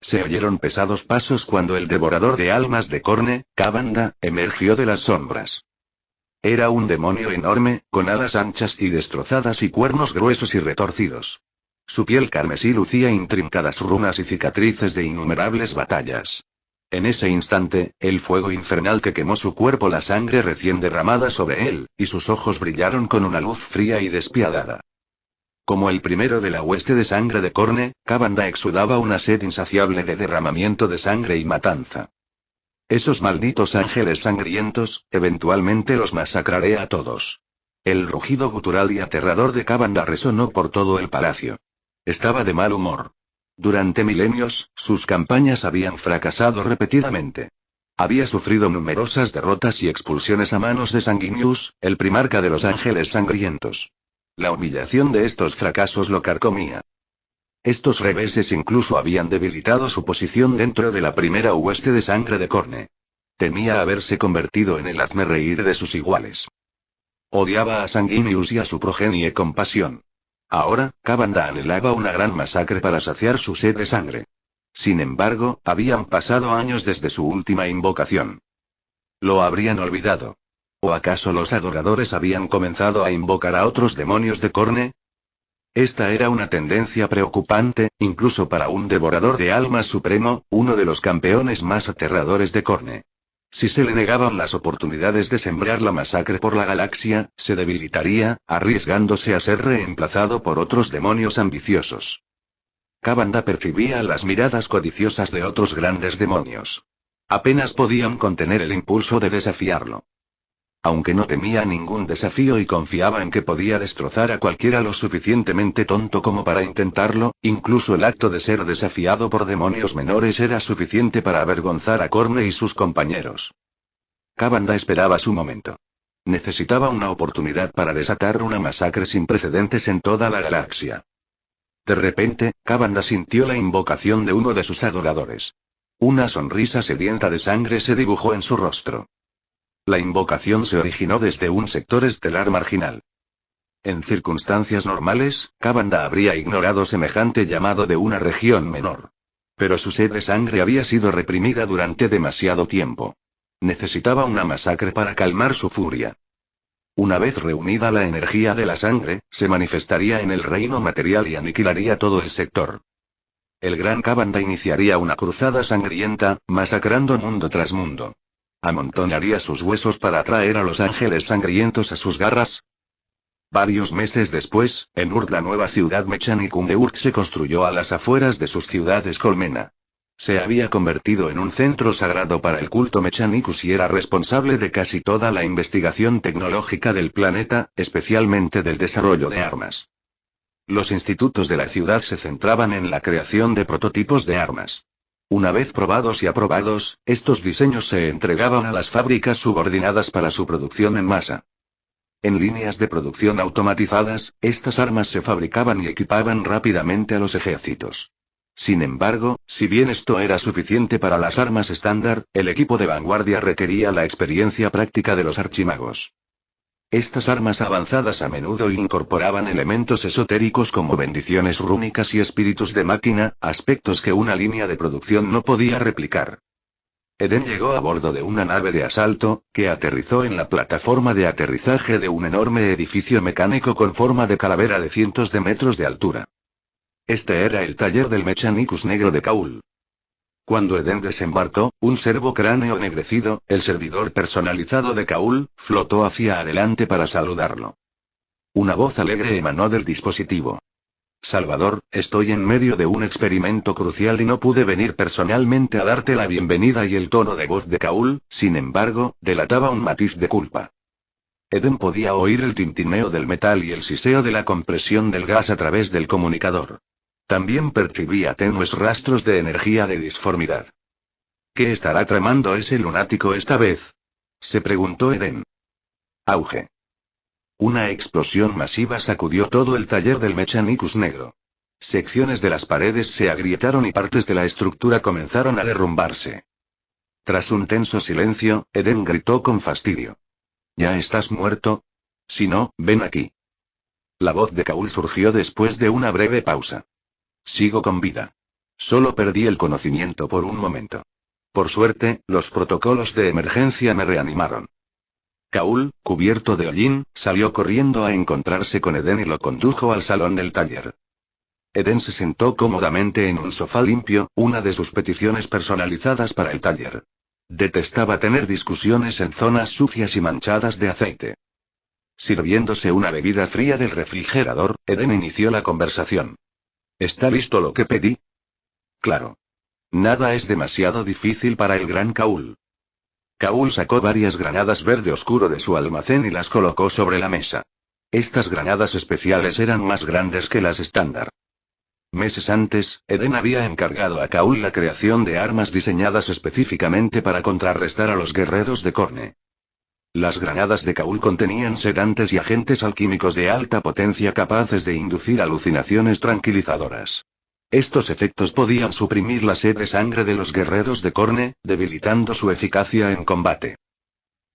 Se oyeron pesados pasos cuando el devorador de almas de Korne, Kavanda, emergió de las sombras. Era un demonio enorme, con alas anchas y destrozadas y cuernos gruesos y retorcidos. Su piel carmesí lucía intrincadas runas y cicatrices de innumerables batallas. En ese instante, el fuego infernal que quemó su cuerpo, la sangre recién derramada sobre él, y sus ojos brillaron con una luz fría y despiadada. Como el primero de la hueste de sangre de Korne, Kavanda exudaba una sed insaciable de derramamiento de sangre y matanza. Esos malditos ángeles sangrientos, eventualmente los masacraré a todos. El rugido gutural y aterrador de Kavanda resonó por todo el palacio. Estaba de mal humor. Durante milenios, sus campañas habían fracasado repetidamente. Había sufrido numerosas derrotas y expulsiones a manos de Sanguinius, el primarca de los ángeles sangrientos. La humillación de estos fracasos lo carcomía. Estos reveses incluso habían debilitado su posición dentro de la primera hueste de sangre de Korne. Temía haberse convertido en el hazmerreír de sus iguales. Odiaba a Sanguinius y a su progenie con pasión. Ahora, Kavanda anhelaba una gran masacre para saciar su sed de sangre. Sin embargo, habían pasado años desde su última invocación. Lo habrían olvidado. ¿O acaso los adoradores habían comenzado a invocar a otros demonios de Korne? Esta era una tendencia preocupante, incluso para un devorador de almas supremo, uno de los campeones más aterradores de Korne. Si se le negaban las oportunidades de sembrar la masacre por la galaxia, se debilitaría, arriesgándose a ser reemplazado por otros demonios ambiciosos. Kavanda percibía las miradas codiciosas de otros grandes demonios. Apenas podían contener el impulso de desafiarlo. Aunque no temía ningún desafío y confiaba en que podía destrozar a cualquiera lo suficientemente tonto como para intentarlo, incluso el acto de ser desafiado por demonios menores era suficiente para avergonzar a Korne y sus compañeros. Kavanda esperaba su momento. Necesitaba una oportunidad para desatar una masacre sin precedentes en toda la galaxia. De repente, Kavanda sintió la invocación de uno de sus adoradores. Una sonrisa sedienta de sangre se dibujó en su rostro. La invocación se originó desde un sector estelar marginal. En circunstancias normales, Kavanda habría ignorado semejante llamado de una región menor. Pero su sed de sangre había sido reprimida durante demasiado tiempo. Necesitaba una masacre para calmar su furia. Una vez reunida la energía de la sangre, se manifestaría en el reino material y aniquilaría todo el sector. El gran Kavanda iniciaría una cruzada sangrienta, masacrando mundo tras mundo. ¿Amontonaría sus huesos para atraer a los ángeles sangrientos a sus garras? Varios meses después, en Urd, la nueva ciudad Mechanicum de Urd se construyó a las afueras de sus ciudades colmena. Se había convertido en un centro sagrado para el culto Mechanicus y era responsable de casi toda la investigación tecnológica del planeta, especialmente del desarrollo de armas. Los institutos de la ciudad se centraban en la creación de prototipos de armas. Una vez probados y aprobados, estos diseños se entregaban a las fábricas subordinadas para su producción en masa. En líneas de producción automatizadas, estas armas se fabricaban y equipaban rápidamente a los ejércitos. Sin embargo, si bien esto era suficiente para las armas estándar, el equipo de vanguardia requería la experiencia práctica de los archimagos. Estas armas avanzadas a menudo incorporaban elementos esotéricos como bendiciones rúnicas y espíritus de máquina, aspectos que una línea de producción no podía replicar. Eden llegó a bordo de una nave de asalto, que aterrizó en la plataforma de aterrizaje de un enorme edificio mecánico con forma de calavera de cientos de metros de altura. Este era el taller del Mechanicus negro de Kaul. Cuando Eden desembarcó, un servo cráneo ennegrecido, el servidor personalizado de Kaul, flotó hacia adelante para saludarlo. Una voz alegre emanó del dispositivo. Salvador, estoy en medio de un experimento crucial y no pude venir personalmente a darte la bienvenida, y el tono de voz de Kaul, sin embargo, delataba un matiz de culpa. Eden podía oír el tintineo del metal y el siseo de la compresión del gas a través del comunicador. También percibía tenues rastros de energía de disformidad. ¿Qué estará tramando ese lunático esta vez?, se preguntó Eden. Auge. Una explosión masiva sacudió todo el taller del Mechanicus negro. Secciones de las paredes se agrietaron y partes de la estructura comenzaron a derrumbarse. Tras un tenso silencio, Eden gritó con fastidio. ¿Ya estás muerto? Si no, ven aquí. La voz de Kaul surgió después de una breve pausa. Sigo con vida. Solo perdí el conocimiento por un momento. Por suerte, los protocolos de emergencia me reanimaron. Kaul, cubierto de hollín, salió corriendo a encontrarse con Eden y lo condujo al salón del taller. Eden se sentó cómodamente en un sofá limpio, una de sus peticiones personalizadas para el taller. Detestaba tener discusiones en zonas sucias y manchadas de aceite. Sirviéndose una bebida fría del refrigerador, Eden inició la conversación. ¿Está listo lo que pedí? Claro. Nada es demasiado difícil para el gran Kaul. Kaul sacó varias granadas verde oscuro de su almacén y las colocó sobre la mesa. Estas granadas especiales eran más grandes que las estándar. Meses antes, Eden había encargado a Kaul la creación de armas diseñadas específicamente para contrarrestar a los guerreros de Korne. Las granadas de Kaul contenían sedantes y agentes alquímicos de alta potencia capaces de inducir alucinaciones tranquilizadoras. Estos efectos podían suprimir la sed de sangre de los guerreros de Korne, debilitando su eficacia en combate.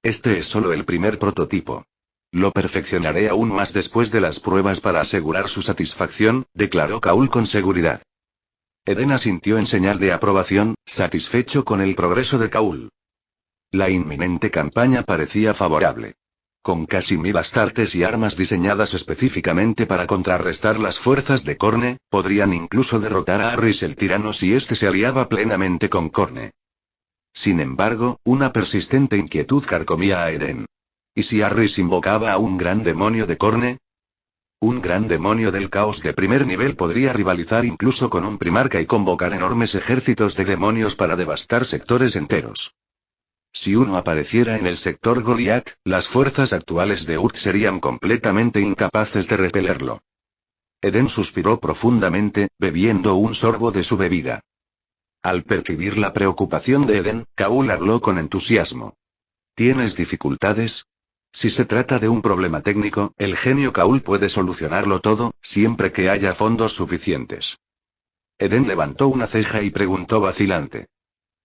Este es solo el primer prototipo. Lo perfeccionaré aún más después de las pruebas para asegurar su satisfacción, declaró Kaul con seguridad. Eden asintió en señal de aprobación, satisfecho con el progreso de Kaul. La inminente campaña parecía favorable. Con casi 1000 astartes y armas diseñadas específicamente para contrarrestar las fuerzas de Korne, podrían incluso derrotar a Arris el tirano si éste se aliaba plenamente con Korne. Sin embargo, una persistente inquietud carcomía a Eden. ¿Y si Arris invocaba a un gran demonio de Korne? Un gran demonio del caos de primer nivel podría rivalizar incluso con un primarca y convocar enormes ejércitos de demonios para devastar sectores enteros. Si uno apareciera en el sector Goliath, las fuerzas actuales de Urt serían completamente incapaces de repelerlo. Eden suspiró profundamente, bebiendo un sorbo de su bebida. Al percibir la preocupación de Eden, Kaul habló con entusiasmo. ¿Tienes dificultades? Si se trata de un problema técnico, el genio Kaul puede solucionarlo todo, siempre que haya fondos suficientes. Eden levantó una ceja y preguntó vacilante.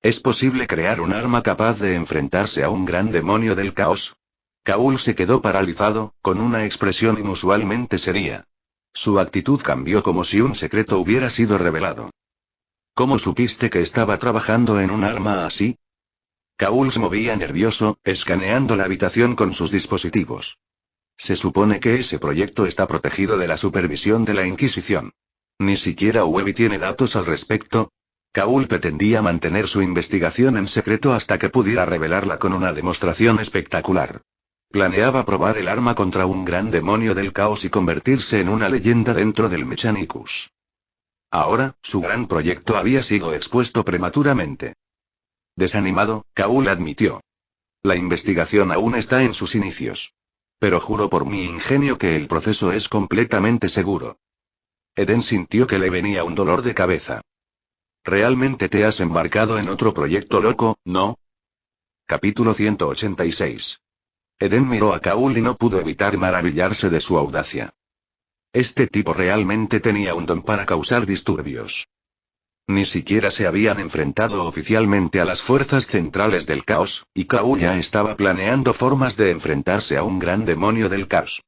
¿Es posible crear un arma capaz de enfrentarse a un gran demonio del caos? Kaul se quedó paralizado, con una expresión inusualmente seria. Su actitud cambió como si un secreto hubiera sido revelado. ¿Cómo supiste que estaba trabajando en un arma así? Kaul se movía nervioso, escaneando la habitación con sus dispositivos. Se supone que ese proyecto está protegido de la supervisión de la Inquisición. Ni siquiera Webby tiene datos al respecto. Kaul pretendía mantener su investigación en secreto hasta que pudiera revelarla con una demostración espectacular. Planeaba probar el arma contra un gran demonio del caos y convertirse en una leyenda dentro del Mechanicus. Ahora, su gran proyecto había sido expuesto prematuramente. Desanimado, Kaul admitió. La investigación aún está en sus inicios. Pero juro por mi ingenio que el proceso es completamente seguro. Eden sintió que le venía un dolor de cabeza. ¿Realmente te has embarcado en otro proyecto loco, no? Capítulo 186. Eden miró a Kaul y no pudo evitar maravillarse de su audacia. Este tipo realmente tenía un don para causar disturbios. Ni siquiera se habían enfrentado oficialmente a las fuerzas centrales del caos, y Kaul ya estaba planeando formas de enfrentarse a un gran demonio del caos.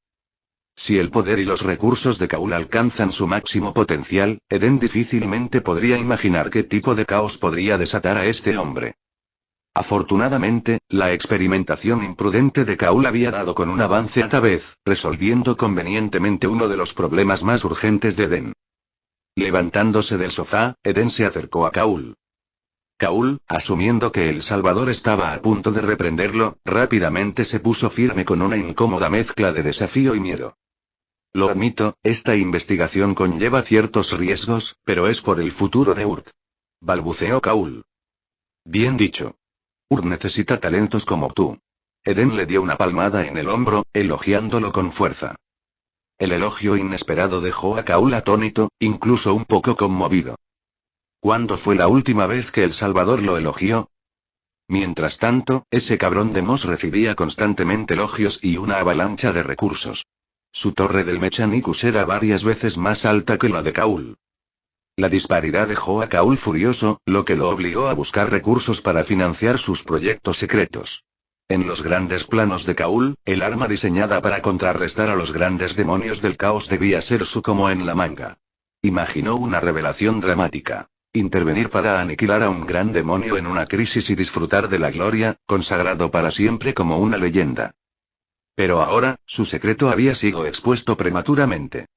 Si el poder y los recursos de Kaul alcanzan su máximo potencial, Eden difícilmente podría imaginar qué tipo de caos podría desatar a este hombre. Afortunadamente, la experimentación imprudente de Kaul había dado con un avance a vez, resolviendo convenientemente uno de los problemas más urgentes de Eden. Levantándose del sofá, Eden se acercó a Kaul. Kaul, asumiendo que el Salvador estaba a punto de reprenderlo, rápidamente se puso firme con una incómoda mezcla de desafío y miedo. Lo admito, esta investigación conlleva ciertos riesgos, pero es por el futuro de Urt. Balbuceó Kaul. Bien dicho. Urt necesita talentos como tú. Eden le dio una palmada en el hombro, elogiándolo con fuerza. El elogio inesperado dejó a Kaul atónito, incluso un poco conmovido. ¿Cuándo fue la última vez que el Salvador lo elogió? Mientras tanto, ese cabrón de Moss recibía constantemente elogios y una avalancha de recursos. Su torre del Mechanicus era varias veces más alta que la de Kaul. La disparidad dejó a Kaul furioso, lo que lo obligó a buscar recursos para financiar sus proyectos secretos. En los grandes planos de Kaul, el arma diseñada para contrarrestar a los grandes demonios del caos debía ser su como en la manga. Imaginó una revelación dramática. Intervenir para aniquilar a un gran demonio en una crisis y disfrutar de la gloria, consagrado para siempre como una leyenda. Pero ahora, su secreto había sido expuesto prematuramente.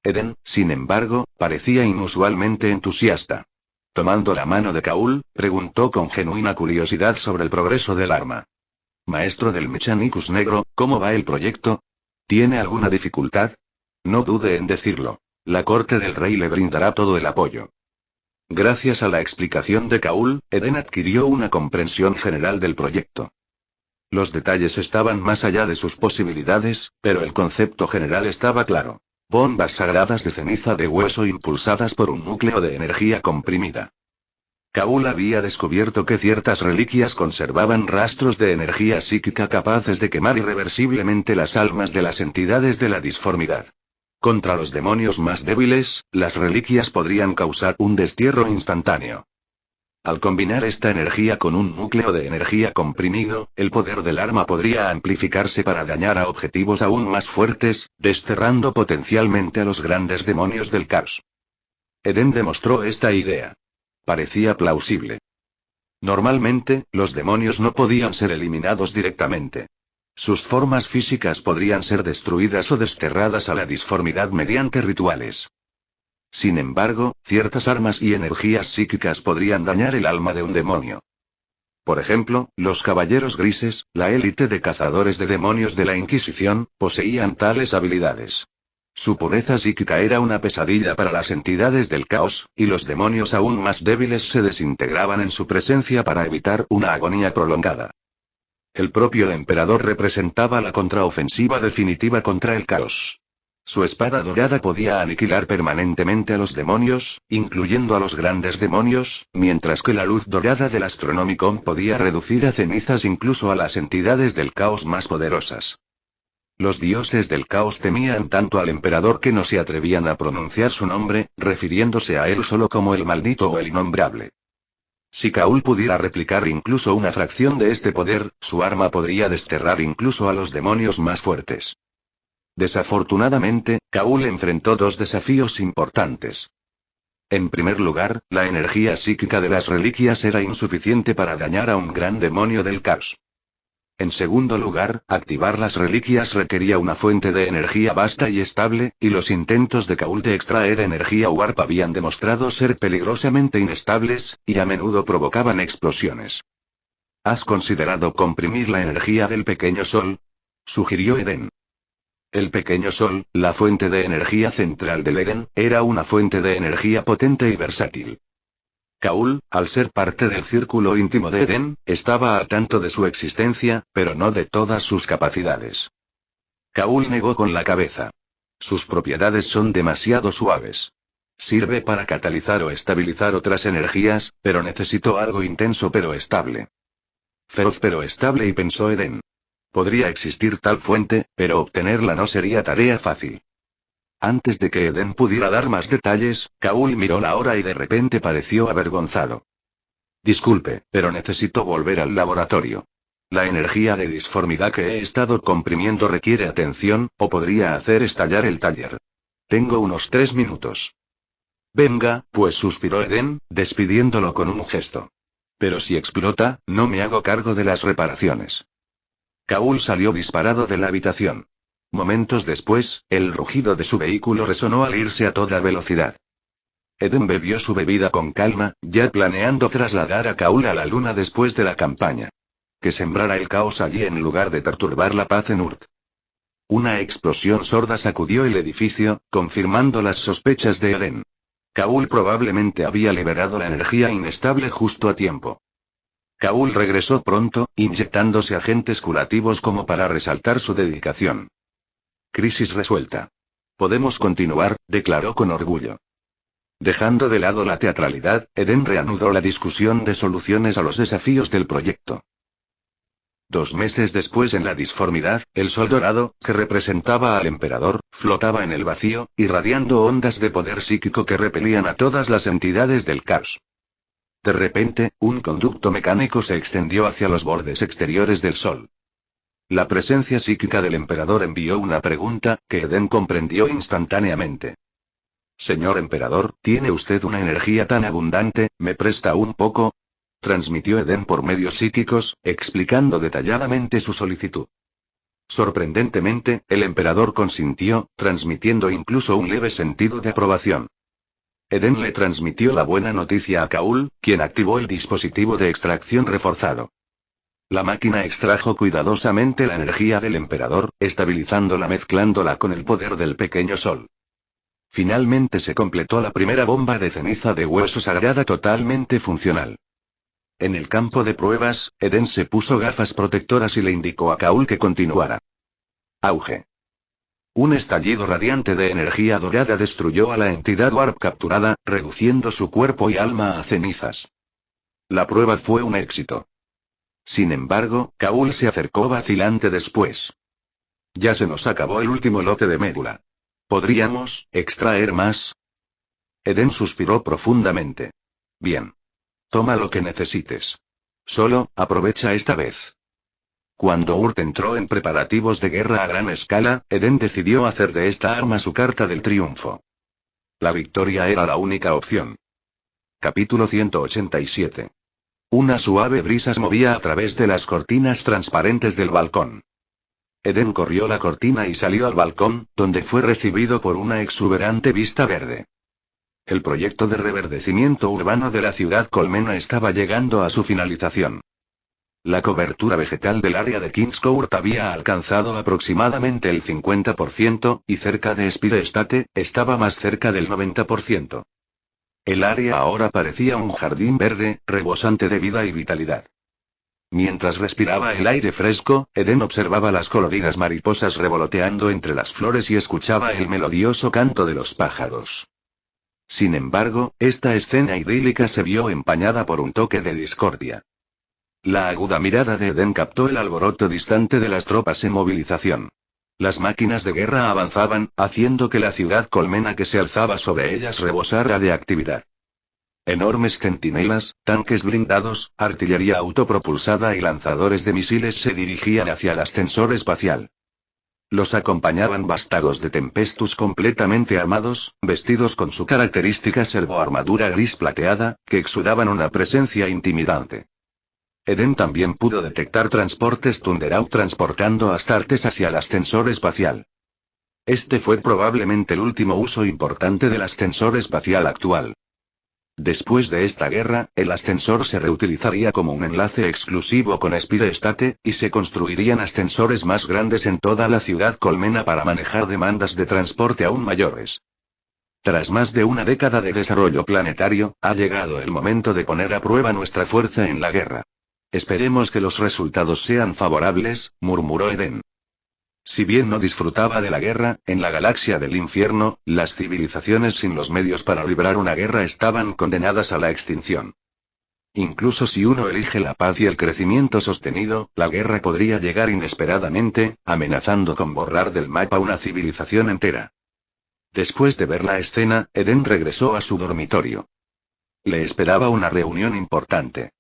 Eden, sin embargo, parecía inusualmente entusiasta. Tomando la mano de Kaul, preguntó con genuina curiosidad sobre el progreso del arma. Maestro del Mechanicus Negro, ¿cómo va el proyecto? ¿Tiene alguna dificultad? No dude en decirlo. La corte del rey le brindará todo el apoyo. Gracias a la explicación de Kaul, Eden adquirió una comprensión general del proyecto. Los detalles estaban más allá de sus posibilidades, pero el concepto general estaba claro. Bombas sagradas de ceniza de hueso impulsadas por un núcleo de energía comprimida. Kaul había descubierto que ciertas reliquias conservaban rastros de energía psíquica capaces de quemar irreversiblemente las almas de las entidades de la disformidad. Contra los demonios más débiles, las reliquias podrían causar un destierro instantáneo. Al combinar esta energía con un núcleo de energía comprimido, el poder del arma podría amplificarse para dañar a objetivos aún más fuertes, desterrando potencialmente a los grandes demonios del caos. Eden demostró esta idea. Parecía plausible. Normalmente, los demonios no podían ser eliminados directamente. Sus formas físicas podrían ser destruidas o desterradas a la disformidad mediante rituales. Sin embargo, ciertas armas y energías psíquicas podrían dañar el alma de un demonio. Por ejemplo, los caballeros grises, la élite de cazadores de demonios de la Inquisición, poseían tales habilidades. Su pureza psíquica era una pesadilla para las entidades del caos, y los demonios aún más débiles se desintegraban en su presencia para evitar una agonía prolongada. El propio emperador representaba la contraofensiva definitiva contra el caos. Su espada dorada podía aniquilar permanentemente a los demonios, incluyendo a los grandes demonios, mientras que la luz dorada del Astronomicon podía reducir a cenizas incluso a las entidades del caos más poderosas. Los dioses del caos temían tanto al emperador que no se atrevían a pronunciar su nombre, refiriéndose a él solo como el maldito o el innombrable. Si Kaul pudiera replicar incluso una fracción de este poder, su arma podría desterrar incluso a los demonios más fuertes. Desafortunadamente, Kaul enfrentó dos desafíos importantes. En primer lugar, la energía psíquica de las reliquias era insuficiente para dañar a un gran demonio del caos. En segundo lugar, activar las reliquias requería una fuente de energía vasta y estable, y los intentos de Kaul de extraer energía warp habían demostrado ser peligrosamente inestables, y a menudo provocaban explosiones. ¿Has considerado comprimir la energía del pequeño sol?, sugirió Eden. El pequeño sol, la fuente de energía central del Eden, era una fuente de energía potente y versátil. Kaul, al ser parte del círculo íntimo de Eden, estaba al tanto de su existencia, pero no de todas sus capacidades. Kaul negó con la cabeza. Sus propiedades son demasiado suaves. Sirve para catalizar o estabilizar otras energías, pero necesito algo intenso pero estable. Feroz pero estable, y pensó Eden. Podría existir tal fuente, pero obtenerla no sería tarea fácil. Antes de que Eden pudiera dar más detalles, Kaul miró la hora y de repente pareció avergonzado. Disculpe, pero necesito volver al laboratorio. La energía de disformidad que he estado comprimiendo requiere atención, o podría hacer estallar el taller. Tengo unos 3 minutos. Venga, pues, suspiró Eden, despidiéndolo con un gesto. Pero si explota, no me hago cargo de las reparaciones. Kaul salió disparado de la habitación. Momentos después, el rugido de su vehículo resonó al irse a toda velocidad. Eden bebió su bebida con calma, ya planeando trasladar a Kaul a la luna después de la campaña. Que sembrara el caos allí en lugar de perturbar la paz en Urt. Una explosión sorda sacudió el edificio, confirmando las sospechas de Eden. Kaul probablemente había liberado la energía inestable justo a tiempo. Kaul regresó pronto, inyectándose agentes curativos como para resaltar su dedicación. Crisis resuelta. Podemos continuar, declaró con orgullo. Dejando de lado la teatralidad, Eden reanudó la discusión de soluciones a los desafíos del proyecto. 2 meses después, en la disformidad, el sol dorado, que representaba al emperador, flotaba en el vacío, irradiando ondas de poder psíquico que repelían a todas las entidades del caos. De repente, un conducto mecánico se extendió hacia los bordes exteriores del sol. La presencia psíquica del emperador envió una pregunta, que Eden comprendió instantáneamente. Señor emperador, ¿tiene usted una energía tan abundante, me presta un poco? Transmitió Eden por medios psíquicos, explicando detalladamente su solicitud. Sorprendentemente, el emperador consintió, transmitiendo incluso un leve sentido de aprobación. Eden le transmitió la buena noticia a Kaul, quien activó el dispositivo de extracción reforzado. La máquina extrajo cuidadosamente la energía del emperador, estabilizándola mezclándola con el poder del pequeño sol. Finalmente se completó la primera bomba de ceniza de hueso sagrada totalmente funcional. En el campo de pruebas, Eden se puso gafas protectoras y le indicó a Kaul que continuara. Auge. Un estallido radiante de energía dorada destruyó a la entidad Warp capturada, reduciendo su cuerpo y alma a cenizas. La prueba fue un éxito. Sin embargo, Kaul se acercó vacilante después. Ya se nos acabó el último lote de médula. ¿Podríamos extraer más? Eden suspiró profundamente. Bien. Toma lo que necesites. Solo, aprovecha esta vez. Cuando Urt entró en preparativos de guerra a gran escala, Eden decidió hacer de esta arma su carta del triunfo. La victoria era la única opción. Capítulo 187. Una suave brisa se movía a través de las cortinas transparentes del balcón. Eden corrió la cortina y salió al balcón, donde fue recibido por una exuberante vista verde. El proyecto de reverdecimiento urbano de la ciudad colmena estaba llegando a su finalización. La cobertura vegetal del área de King's Court había alcanzado aproximadamente el 50%, y cerca de Spire Estate, estaba más cerca del 90%. El área ahora parecía un jardín verde, rebosante de vida y vitalidad. Mientras respiraba el aire fresco, Eden observaba las coloridas mariposas revoloteando entre las flores y escuchaba el melodioso canto de los pájaros. Sin embargo, esta escena idílica se vio empañada por un toque de discordia. La aguda mirada de Eden captó el alboroto distante de las tropas en movilización. Las máquinas de guerra avanzaban, haciendo que la ciudad colmena que se alzaba sobre ellas rebosara de actividad. Enormes centinelas, tanques blindados, artillería autopropulsada y lanzadores de misiles se dirigían hacia el ascensor espacial. Los acompañaban vástagos de Tempestus completamente armados, vestidos con su característica servoarmadura gris plateada, que exudaban una presencia intimidante. Eden también pudo detectar transportes Thunderout transportando Astartes hacia el ascensor espacial. Este fue probablemente el último uso importante del ascensor espacial actual. Después de esta guerra, el ascensor se reutilizaría como un enlace exclusivo con Spire Estate, y se construirían ascensores más grandes en toda la ciudad colmena para manejar demandas de transporte aún mayores. Tras más de una década de desarrollo planetario, ha llegado el momento de poner a prueba nuestra fuerza en la guerra. Esperemos que los resultados sean favorables, murmuró Eden. Si bien no disfrutaba de la guerra, en la galaxia del infierno, las civilizaciones sin los medios para librar una guerra estaban condenadas a la extinción. Incluso si uno elige la paz y el crecimiento sostenido, la guerra podría llegar inesperadamente, amenazando con borrar del mapa una civilización entera. Después de ver la escena, Eden regresó a su dormitorio. Le esperaba una reunión importante.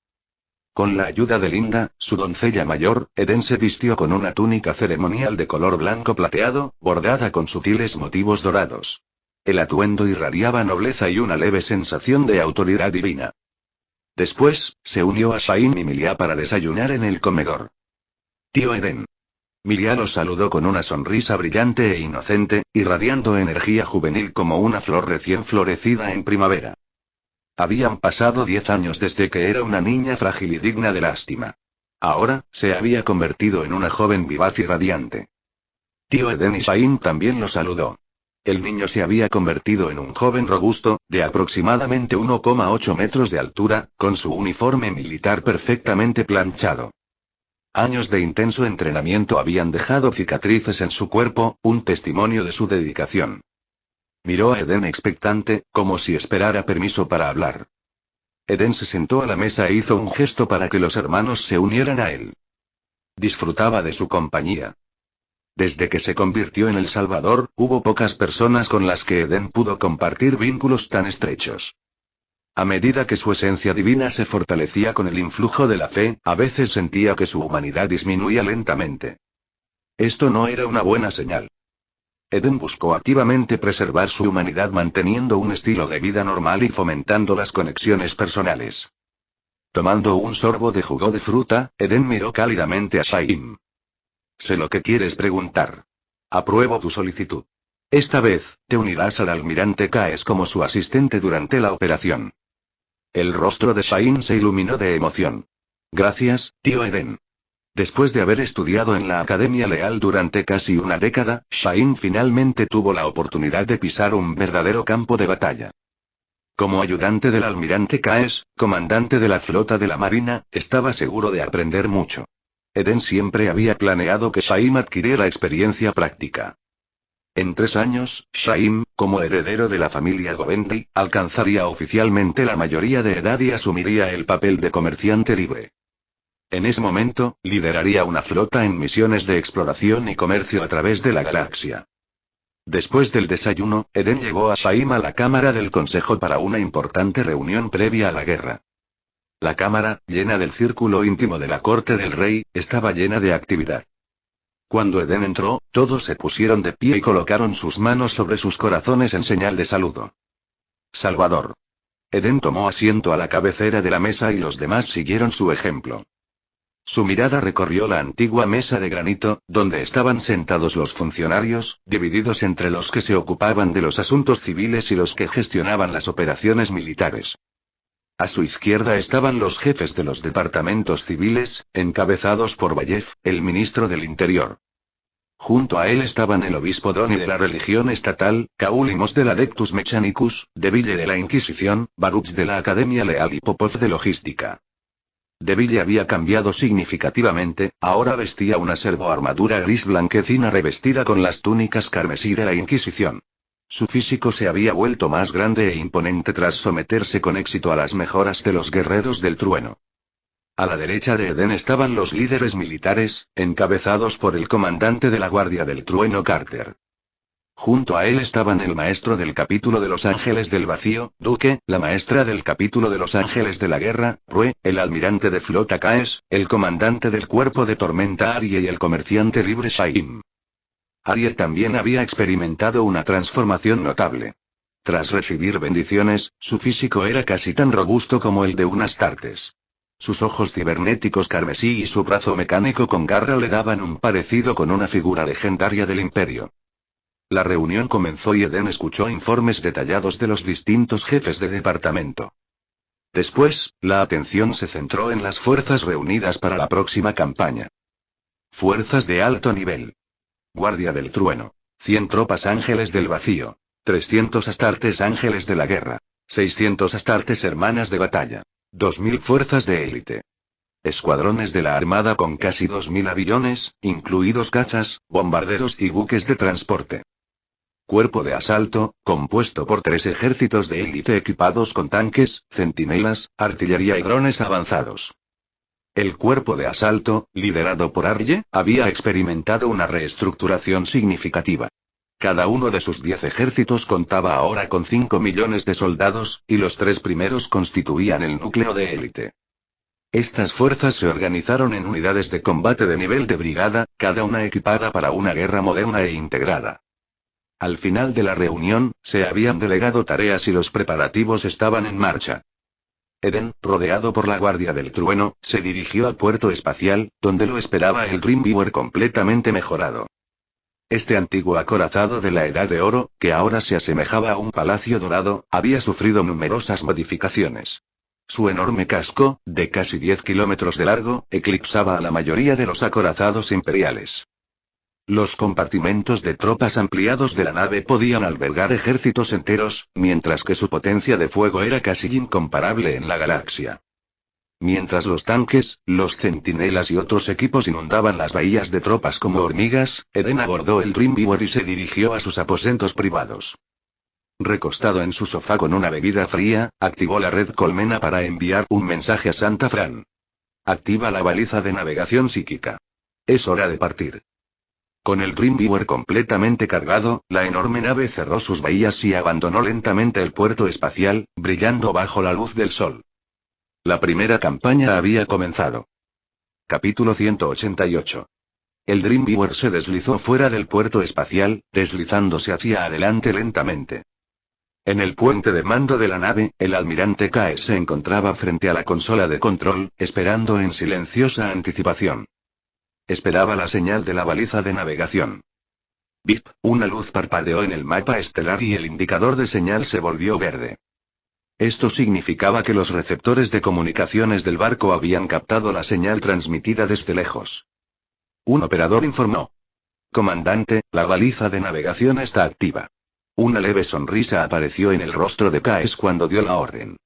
Con la ayuda de Linda, su doncella mayor, Eden se vistió con una túnica ceremonial de color blanco plateado, bordada con sutiles motivos dorados. El atuendo irradiaba nobleza y una leve sensación de autoridad divina. Después, se unió a Shaim y Milia para desayunar en el comedor. Tío Eden. Milia lo saludó con una sonrisa brillante e inocente, irradiando energía juvenil como una flor recién florecida en primavera. Habían pasado 10 años desde que era una niña frágil y digna de lástima. Ahora, se había convertido en una joven vivaz y radiante. Tío Eden y Shaim también lo saludó. El niño se había convertido en un joven robusto, de aproximadamente 1,8 metros de altura, con su uniforme militar perfectamente planchado. Años de intenso entrenamiento habían dejado cicatrices en su cuerpo, un testimonio de su dedicación. Miró a Eden expectante, como si esperara permiso para hablar. Eden se sentó a la mesa e hizo un gesto para que los hermanos se unieran a él. Disfrutaba de su compañía. Desde que se convirtió en el Salvador, hubo pocas personas con las que Eden pudo compartir vínculos tan estrechos. A medida que su esencia divina se fortalecía con el influjo de la fe, a veces sentía que su humanidad disminuía lentamente. Esto no era una buena señal. Eden buscó activamente preservar su humanidad manteniendo un estilo de vida normal y fomentando las conexiones personales. Tomando un sorbo de jugo de fruta, Eden miró cálidamente a Shaim. Sé lo que quieres preguntar. Apruebo tu solicitud. Esta vez, te unirás al almirante Caes como su asistente durante la operación. El rostro de Shaim se iluminó de emoción. Gracias, tío Eden. Después de haber estudiado en la Academia Leal durante casi una década, Shaim finalmente tuvo la oportunidad de pisar un verdadero campo de batalla. Como ayudante del almirante Caes, comandante de la flota de la Marina, estaba seguro de aprender mucho. Eden siempre había planeado que Shaim adquiriera experiencia práctica. En 3 años, Shaim, como heredero de la familia Govendi, alcanzaría oficialmente la mayoría de edad y asumiría el papel de comerciante libre. En ese momento, lideraría una flota en misiones de exploración y comercio a través de la galaxia. Después del desayuno, Eden llevó a Shaim a la cámara del consejo para una importante reunión previa a la guerra. La cámara, llena del círculo íntimo de la corte del rey, estaba llena de actividad. Cuando Eden entró, todos se pusieron de pie y colocaron sus manos sobre sus corazones en señal de saludo. Salvador. Eden tomó asiento a la cabecera de la mesa y los demás siguieron su ejemplo. Su mirada recorrió la antigua mesa de granito, donde estaban sentados los funcionarios, divididos entre los que se ocupaban de los asuntos civiles y los que gestionaban las operaciones militares. A su izquierda estaban los jefes de los departamentos civiles, encabezados por Vallev, el ministro del Interior. Junto a él estaban el obispo Doni de la religión estatal, Kaulimos del Adeptus Mechanicus, Deville de la Inquisición, Baruch de la Academia Leal y Popov de Logística. Deville había cambiado significativamente, ahora vestía una servoarmadura gris blanquecina revestida con las túnicas carmesí de la Inquisición. Su físico se había vuelto más grande e imponente tras someterse con éxito a las mejoras de los guerreros del trueno. A la derecha de Eden estaban los líderes militares, encabezados por el comandante de la Guardia del Trueno Carter. Junto a él estaban el maestro del capítulo de los Ángeles del Vacío, Duque, la maestra del capítulo de los Ángeles de la Guerra, Rue, el almirante de flota Caes, el comandante del cuerpo de tormenta Arie y el comerciante libre Shaim. Arie también había experimentado una transformación notable. Tras recibir bendiciones, su físico era casi tan robusto como el de un Astartes. Sus ojos cibernéticos carmesí y su brazo mecánico con garra le daban un parecido con una figura legendaria del Imperio. La reunión comenzó y Eden escuchó informes detallados de los distintos jefes de departamento. Después, la atención se centró en las fuerzas reunidas para la próxima campaña. Fuerzas de alto nivel. Guardia del Trueno. 100 tropas Ángeles del Vacío. 300 Astartes Ángeles de la Guerra. 600 Astartes Hermanas de Batalla. 2000 fuerzas de élite. Escuadrones de la Armada con casi 2000 aviones, incluidos cazas, bombarderos y buques de transporte. Cuerpo de asalto, compuesto por 3 ejércitos de élite equipados con tanques, centinelas, artillería y drones avanzados. El cuerpo de asalto, liderado por Arye, había experimentado una reestructuración significativa. Cada uno de sus 10 ejércitos contaba ahora con 5 millones de soldados, y los 3 primeros constituían el núcleo de élite. Estas fuerzas se organizaron en unidades de combate de nivel de brigada, cada una equipada para una guerra moderna e integrada. Al final de la reunión, se habían delegado tareas y los preparativos estaban en marcha. Eden, rodeado por la Guardia del Trueno, se dirigió al puerto espacial, donde lo esperaba el Dreamweaver completamente mejorado. Este antiguo acorazado de la Edad de Oro, que ahora se asemejaba a un palacio dorado, había sufrido numerosas modificaciones. Su enorme casco, de casi 10 kilómetros de largo, eclipsaba a la mayoría de los acorazados imperiales. Los compartimentos de tropas ampliados de la nave podían albergar ejércitos enteros, mientras que su potencia de fuego era casi incomparable en la galaxia. Mientras los tanques, los centinelas y otros equipos inundaban las bahías de tropas como hormigas, Eden abordó el Dreamweaver y se dirigió a sus aposentos privados. Recostado en su sofá con una bebida fría, activó la red Colmena para enviar un mensaje a Santa Fran. Activa la baliza de navegación psíquica. Es hora de partir. Con el Dreamweaver completamente cargado, la enorme nave cerró sus bahías y abandonó lentamente el puerto espacial, brillando bajo la luz del sol. La primera campaña había comenzado. Capítulo 188. El Dreamweaver se deslizó fuera del puerto espacial, deslizándose hacia adelante lentamente. En el puente de mando de la nave, el almirante Caes se encontraba frente a la consola de control, esperando en silenciosa anticipación. Esperaba la señal de la baliza de navegación. Bip, una luz parpadeó en el mapa estelar y el indicador de señal se volvió verde. Esto significaba que los receptores de comunicaciones del barco habían captado la señal transmitida desde lejos. Un operador informó. Comandante, la baliza de navegación está activa. Una leve sonrisa apareció en el rostro de Caes cuando dio la orden.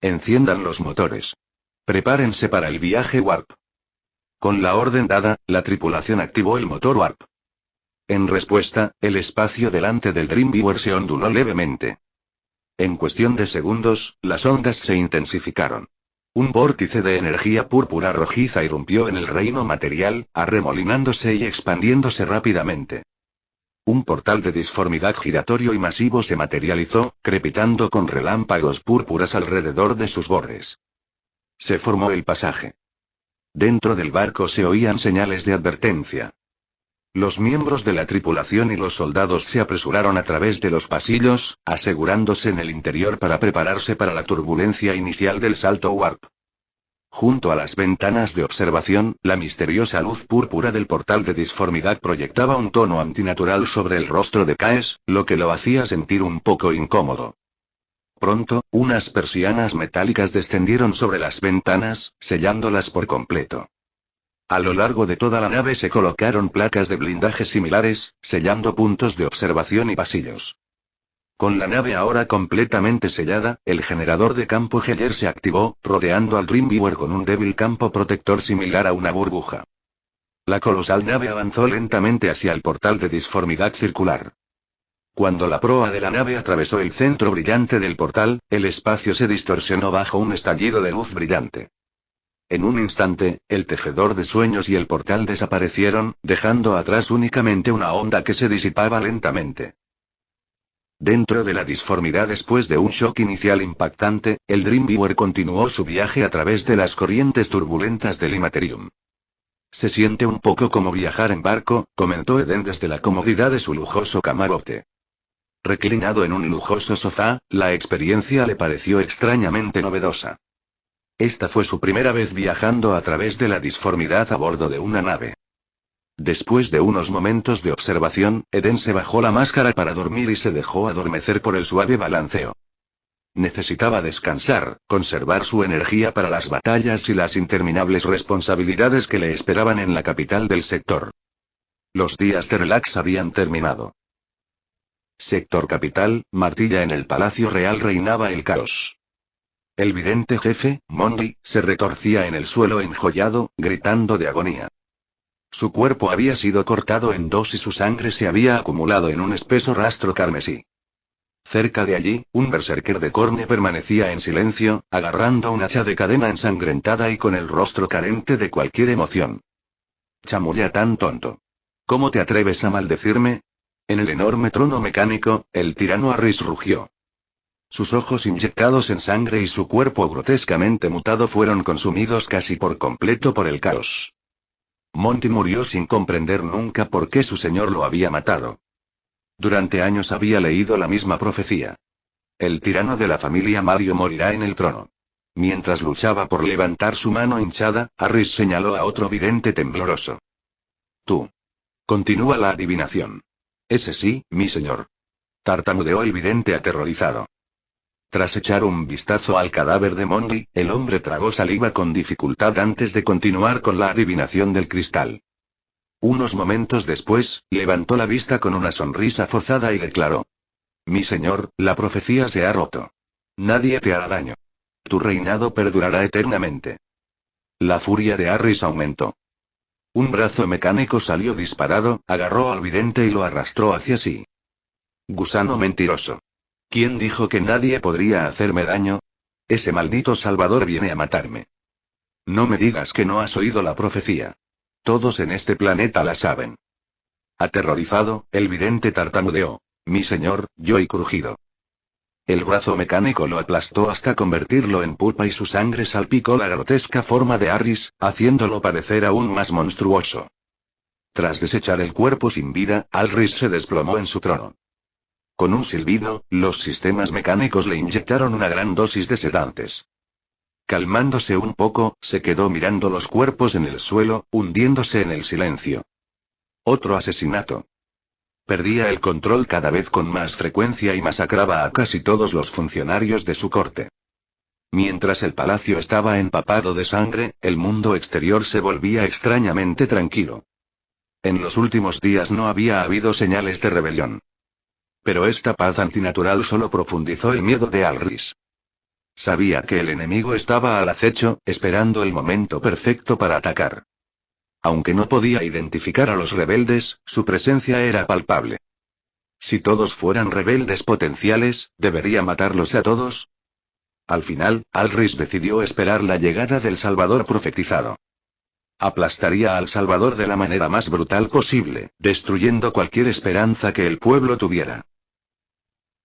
Enciendan los motores. Prepárense para el viaje Warp. Con la orden dada, la tripulación activó el motor Warp. En respuesta, el espacio delante del Dreamweaver se onduló levemente. En cuestión de segundos, las ondas se intensificaron. Un vórtice de energía púrpura rojiza irrumpió en el reino material, arremolinándose y expandiéndose rápidamente. Un portal de disformidad giratorio y masivo se materializó, crepitando con relámpagos púrpuras alrededor de sus bordes. Se formó el pasaje. Dentro del barco se oían señales de advertencia. Los miembros de la tripulación y los soldados se apresuraron a través de los pasillos, asegurándose en el interior para prepararse para la turbulencia inicial del salto Warp. Junto a las ventanas de observación, la misteriosa luz púrpura del portal de disformidad proyectaba un tono antinatural sobre el rostro de Caes, lo que lo hacía sentir un poco incómodo. Pronto, unas persianas metálicas descendieron sobre las ventanas, sellándolas por completo. A lo largo de toda la nave se colocaron placas de blindaje similares, sellando puntos de observación y pasillos. Con la nave ahora completamente sellada, el generador de campo Geller se activó, rodeando al Dreamviewer con un débil campo protector similar a una burbuja. La colosal nave avanzó lentamente hacia el portal de disformidad circular. Cuando la proa de la nave atravesó el centro brillante del portal, el espacio se distorsionó bajo un estallido de luz brillante. En un instante, el tejedor de sueños y el portal desaparecieron, dejando atrás únicamente una onda que se disipaba lentamente. Dentro de la disformidad después de un shock inicial impactante, el Dreamviewer continuó su viaje a través de las corrientes turbulentas del Imaterium. Se siente un poco como viajar en barco, comentó Eden desde la comodidad de su lujoso camarote. Reclinado en un lujoso sofá, la experiencia le pareció extrañamente novedosa. Esta fue su primera vez viajando a través de la disformidad a bordo de una nave. Después de unos momentos de observación, Eden se bajó la máscara para dormir y se dejó adormecer por el suave balanceo. Necesitaba descansar, conservar su energía para las batallas y las interminables responsabilidades que le esperaban en la capital del sector. Los días de relax habían terminado. Sector capital, Martilla. En el Palacio Real reinaba el caos. El vidente jefe, Mondi, se retorcía en el suelo enjollado, gritando de agonía. Su cuerpo había sido cortado en dos y su sangre se había acumulado en un espeso rastro carmesí. Cerca de allí, un berserker de Corne permanecía en silencio, agarrando un hacha de cadena ensangrentada y con el rostro carente de cualquier emoción. Chamulla tan tonto. ¿Cómo te atreves a maldecirme? En el enorme trono mecánico, el tirano Arris rugió. Sus ojos inyectados en sangre y su cuerpo grotescamente mutado fueron consumidos casi por completo por el caos. Monty murió sin comprender nunca por qué su señor lo había matado. Durante años había leído la misma profecía. El tirano de la familia Mario morirá en el trono. Mientras luchaba por levantar su mano hinchada, Arris señaló a otro vidente tembloroso. Tú. Continúa la adivinación. Ese sí, mi señor. Tartamudeó el vidente aterrorizado. Tras echar un vistazo al cadáver de Mondi, el hombre tragó saliva con dificultad antes de continuar con la adivinación del cristal. Unos momentos después, levantó la vista con una sonrisa forzada y declaró. Mi señor, la profecía se ha roto. Nadie te hará daño. Tu reinado perdurará eternamente. La furia de Arris aumentó. Un brazo mecánico salió disparado, agarró al vidente y lo arrastró hacia sí. Gusano mentiroso. ¿Quién dijo que nadie podría hacerme daño? Ese maldito Salvador viene a matarme. No me digas que no has oído la profecía. Todos en este planeta la saben. Aterrorizado, el vidente tartamudeó. Mi señor, yo he crujido. El brazo mecánico lo aplastó hasta convertirlo en pulpa y su sangre salpicó la grotesca forma de Arris, haciéndolo parecer aún más monstruoso. Tras desechar el cuerpo sin vida, Arris se desplomó en su trono. Con un silbido, los sistemas mecánicos le inyectaron una gran dosis de sedantes. Calmándose un poco, se quedó mirando los cuerpos en el suelo, hundiéndose en el silencio. Otro asesinato. Perdía el control cada vez con más frecuencia y masacraba a casi todos los funcionarios de su corte. Mientras el palacio estaba empapado de sangre, el mundo exterior se volvía extrañamente tranquilo. En los últimos días no había habido señales de rebelión. Pero esta paz antinatural solo profundizó el miedo de Alris. Sabía que el enemigo estaba al acecho, esperando el momento perfecto para atacar. Aunque no podía identificar a los rebeldes, su presencia era palpable. Si todos fueran rebeldes potenciales, ¿debería matarlos a todos? Al final, Alris decidió esperar la llegada del Salvador profetizado. Aplastaría al Salvador de la manera más brutal posible, destruyendo cualquier esperanza que el pueblo tuviera.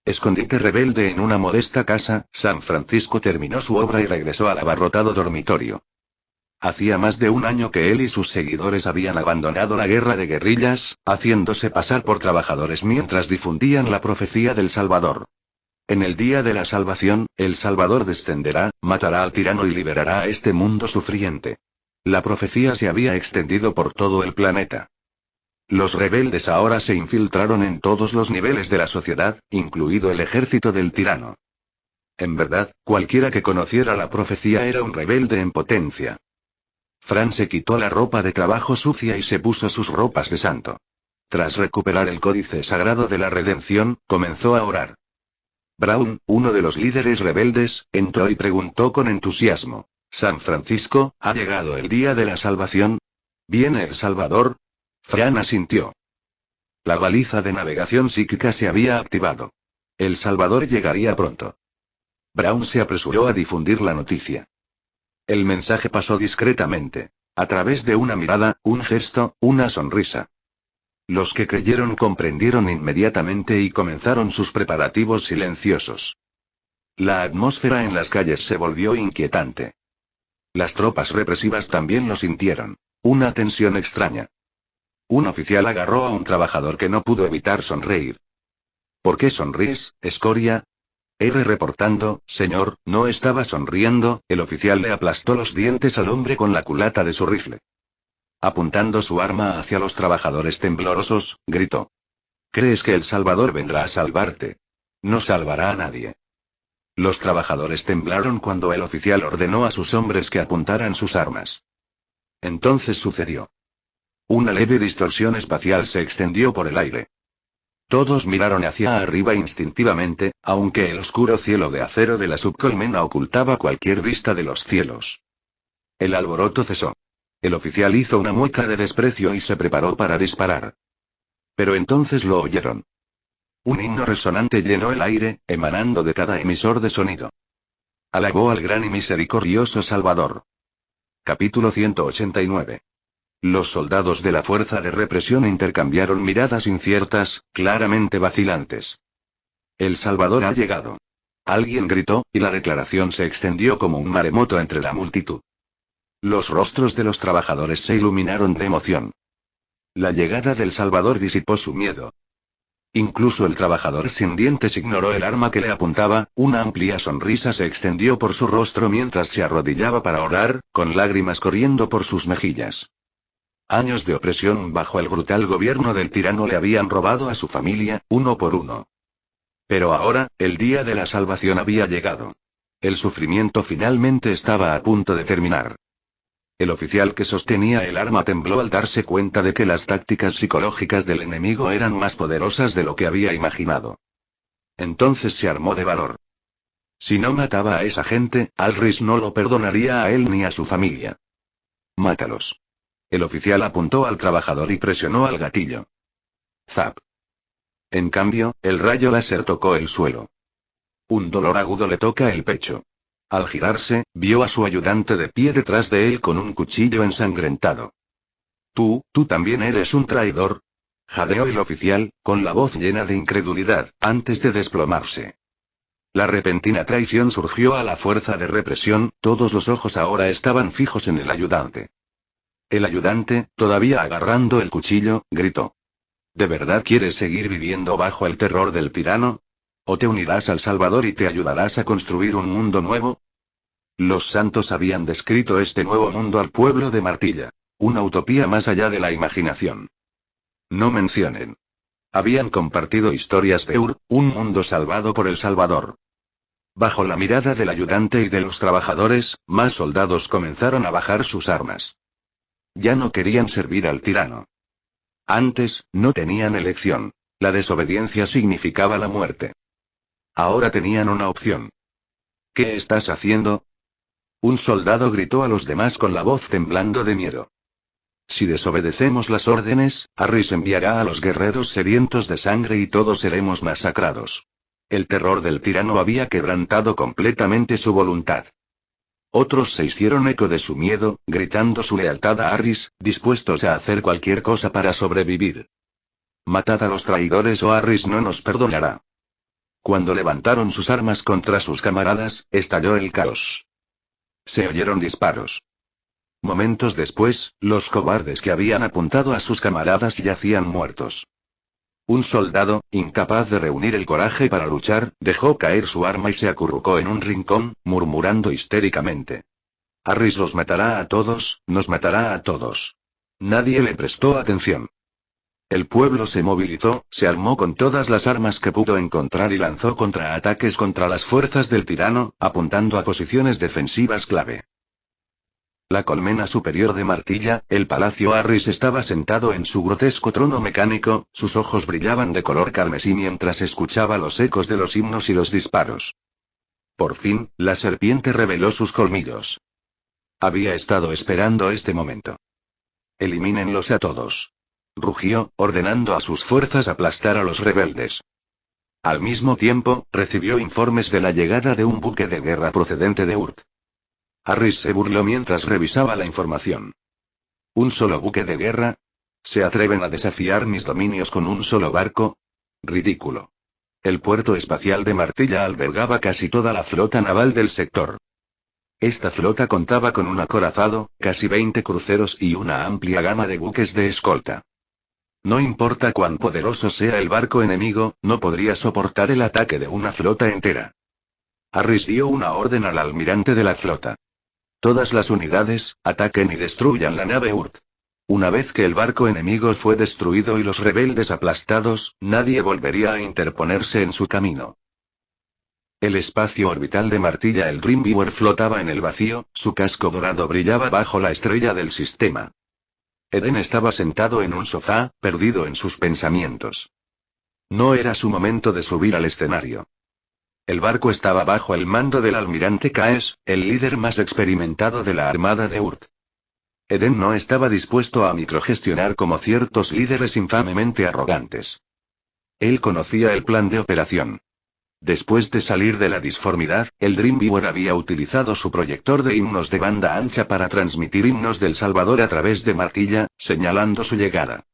Escondite rebelde en una modesta casa, San Francisco terminó su obra y regresó al abarrotado dormitorio. Hacía más de un año que él y sus seguidores habían abandonado la guerra de guerrillas, haciéndose pasar por trabajadores mientras difundían la profecía del Salvador. En el día de la salvación, el Salvador descenderá, matará al tirano y liberará a este mundo sufriente. La profecía se había extendido por todo el planeta. Los rebeldes ahora se infiltraron en todos los niveles de la sociedad, incluido el ejército del tirano. En verdad, cualquiera que conociera la profecía era un rebelde en potencia. Fran se quitó la ropa de trabajo sucia y se puso sus ropas de santo. Tras recuperar el códice sagrado de la redención, comenzó a orar. Brown, uno de los líderes rebeldes, entró y preguntó con entusiasmo: «San Francisco, ¿ha llegado el día de la salvación? ¿Viene el Salvador?» Fran asintió. La baliza de navegación psíquica se había activado. El Salvador llegaría pronto. Brown se apresuró a difundir la noticia. El mensaje pasó discretamente. A través de una mirada, un gesto, una sonrisa. Los que creyeron comprendieron inmediatamente y comenzaron sus preparativos silenciosos. La atmósfera en las calles se volvió inquietante. Las tropas represivas también lo sintieron. Una tensión extraña. Un oficial agarró a un trabajador que no pudo evitar sonreír. «¿Por qué sonríes, escoria?» Reportando, señor, no estaba sonriendo. El oficial le aplastó los dientes al hombre con la culata de su rifle. Apuntando su arma hacia los trabajadores temblorosos, gritó: «¿Crees que el Salvador vendrá a salvarte? No salvará a nadie». Los trabajadores temblaron cuando el oficial ordenó a sus hombres que apuntaran sus armas. Entonces sucedió. Una leve distorsión espacial se extendió por el aire. Todos miraron hacia arriba instintivamente, aunque el oscuro cielo de acero de la subcolmena ocultaba cualquier vista de los cielos. El alboroto cesó. El oficial hizo una mueca de desprecio y se preparó para disparar. Pero entonces lo oyeron. Un himno resonante llenó el aire, emanando de cada emisor de sonido. Alabó al gran y misericordioso Salvador. Capítulo 189. Los soldados de la fuerza de represión intercambiaron miradas inciertas, claramente vacilantes. El Salvador ha llegado. Alguien gritó, y la declaración se extendió como un maremoto entre la multitud. Los rostros de los trabajadores se iluminaron de emoción. La llegada del Salvador disipó su miedo. Incluso el trabajador sin dientes ignoró el arma que le apuntaba. Una amplia sonrisa se extendió por su rostro mientras se arrodillaba para orar, con lágrimas corriendo por sus mejillas. Años de opresión bajo el brutal gobierno del tirano le habían robado a su familia, uno por uno. Pero ahora, el día de la salvación había llegado. El sufrimiento finalmente estaba a punto de terminar. El oficial que sostenía el arma tembló al darse cuenta de que las tácticas psicológicas del enemigo eran más poderosas de lo que había imaginado. Entonces se armó de valor. Si no mataba a esa gente, Alris no lo perdonaría a él ni a su familia. «Mátalos». El oficial apuntó al trabajador y presionó al gatillo. Zap. En cambio, el rayo láser tocó el suelo. Un dolor agudo le toca el pecho. Al girarse, vio a su ayudante de pie detrás de él con un cuchillo ensangrentado. Tú también eres un traidor», jadeó el oficial, con la voz llena de incredulidad, antes de desplomarse. La repentina traición surgió a la fuerza de represión. Todos los ojos ahora estaban fijos en el ayudante. El ayudante, todavía agarrando el cuchillo, gritó: «¿De verdad quieres seguir viviendo bajo el terror del tirano? ¿O te unirás al Salvador y te ayudarás a construir un mundo nuevo?» Los santos habían descrito este nuevo mundo al pueblo de Martilla. Una utopía más allá de la imaginación. No mencionen. Habían compartido historias de un mundo salvado por el Salvador. Bajo la mirada del ayudante y de los trabajadores, más soldados comenzaron a bajar sus armas. Ya no querían servir al tirano. Antes, no tenían elección. La desobediencia significaba la muerte. Ahora tenían una opción. «¿Qué estás haciendo?», un soldado gritó a los demás con la voz temblando de miedo. «Si desobedecemos las órdenes, Harris enviará a los guerreros sedientos de sangre y todos seremos masacrados». El terror del tirano había quebrantado completamente su voluntad. Otros se hicieron eco de su miedo, gritando su lealtad a Harris, dispuestos a hacer cualquier cosa para sobrevivir. «Matad a los traidores o Harris no nos perdonará». Cuando levantaron sus armas contra sus camaradas, estalló el caos. Se oyeron disparos. Momentos después, los cobardes que habían apuntado a sus camaradas yacían muertos. Un soldado, incapaz de reunir el coraje para luchar, dejó caer su arma y se acurrucó en un rincón, murmurando histéricamente: «Harris los matará a todos, nos matará a todos». Nadie le prestó atención. El pueblo se movilizó, se armó con todas las armas que pudo encontrar y lanzó contraataques contra las fuerzas del tirano, apuntando a posiciones defensivas clave. La colmena superior de Martilla, el Palacio Harris estaba sentado en su grotesco trono mecánico, sus ojos brillaban de color carmesí mientras escuchaba los ecos de los himnos y los disparos. Por fin, la serpiente reveló sus colmillos. Había estado esperando este momento. Elimínenlos a todos. Rugió, ordenando a sus fuerzas aplastar a los rebeldes. Al mismo tiempo, recibió informes de la llegada de un buque de guerra procedente de Urt. Harris se burló mientras revisaba la información. ¿Un solo buque de guerra? ¿Se atreven a desafiar mis dominios con un solo barco? Ridículo. El puerto espacial de Martilla albergaba casi toda la flota naval del sector. Esta flota contaba con un acorazado, casi 20 cruceros y una amplia gama de buques de escolta. No importa cuán poderoso sea el barco enemigo, no podría soportar el ataque de una flota entera. Harris dio una orden al almirante de la flota. Todas las unidades, ataquen y destruyan la nave Urt. Una vez que el barco enemigo fue destruido y los rebeldes aplastados, nadie volvería a interponerse en su camino. El espacio orbital de Martilla, el Dreamviewer, flotaba en el vacío, su casco dorado brillaba bajo la estrella del sistema. Eden estaba sentado en un sofá, perdido en sus pensamientos. No era su momento de subir al escenario. El barco estaba bajo el mando del almirante Caes, el líder más experimentado de la armada de Urt. Eden no estaba dispuesto a microgestionar como ciertos líderes infamemente arrogantes. Él conocía el plan de operación. Después de salir de la disformidad, el Dreamviewer había utilizado su proyector de himnos de banda ancha para transmitir himnos del Salvador a través de Martilla, señalando su llegada.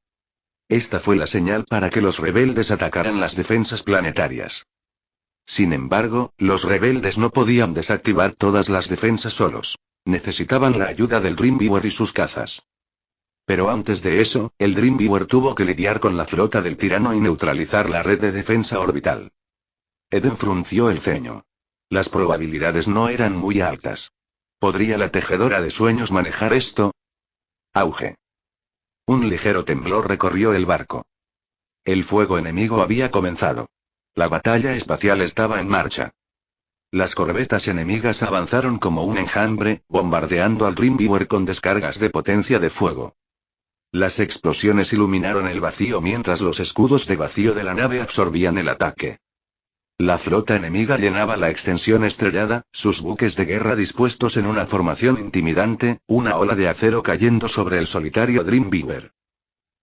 Esta fue la señal para que los rebeldes atacaran las defensas planetarias. Sin embargo, los rebeldes no podían desactivar todas las defensas solos. Necesitaban la ayuda del Dreamviewer y sus cazas. Pero antes de eso, el Dreamviewer tuvo que lidiar con la flota del tirano y neutralizar la red de defensa orbital. Eden frunció el ceño. Las probabilidades no eran muy altas. ¿Podría la tejedora de sueños manejar esto? Auge. Un ligero temblor recorrió el barco. El fuego enemigo había comenzado. La batalla espacial estaba en marcha. Las corbetas enemigas avanzaron como un enjambre, bombardeando al Dreamviewer con descargas de potencia de fuego. Las explosiones iluminaron el vacío mientras los escudos de vacío de la nave absorbían el ataque. La flota enemiga llenaba la extensión estrellada, sus buques de guerra dispuestos en una formación intimidante, una ola de acero cayendo sobre el solitario Dreamviewer.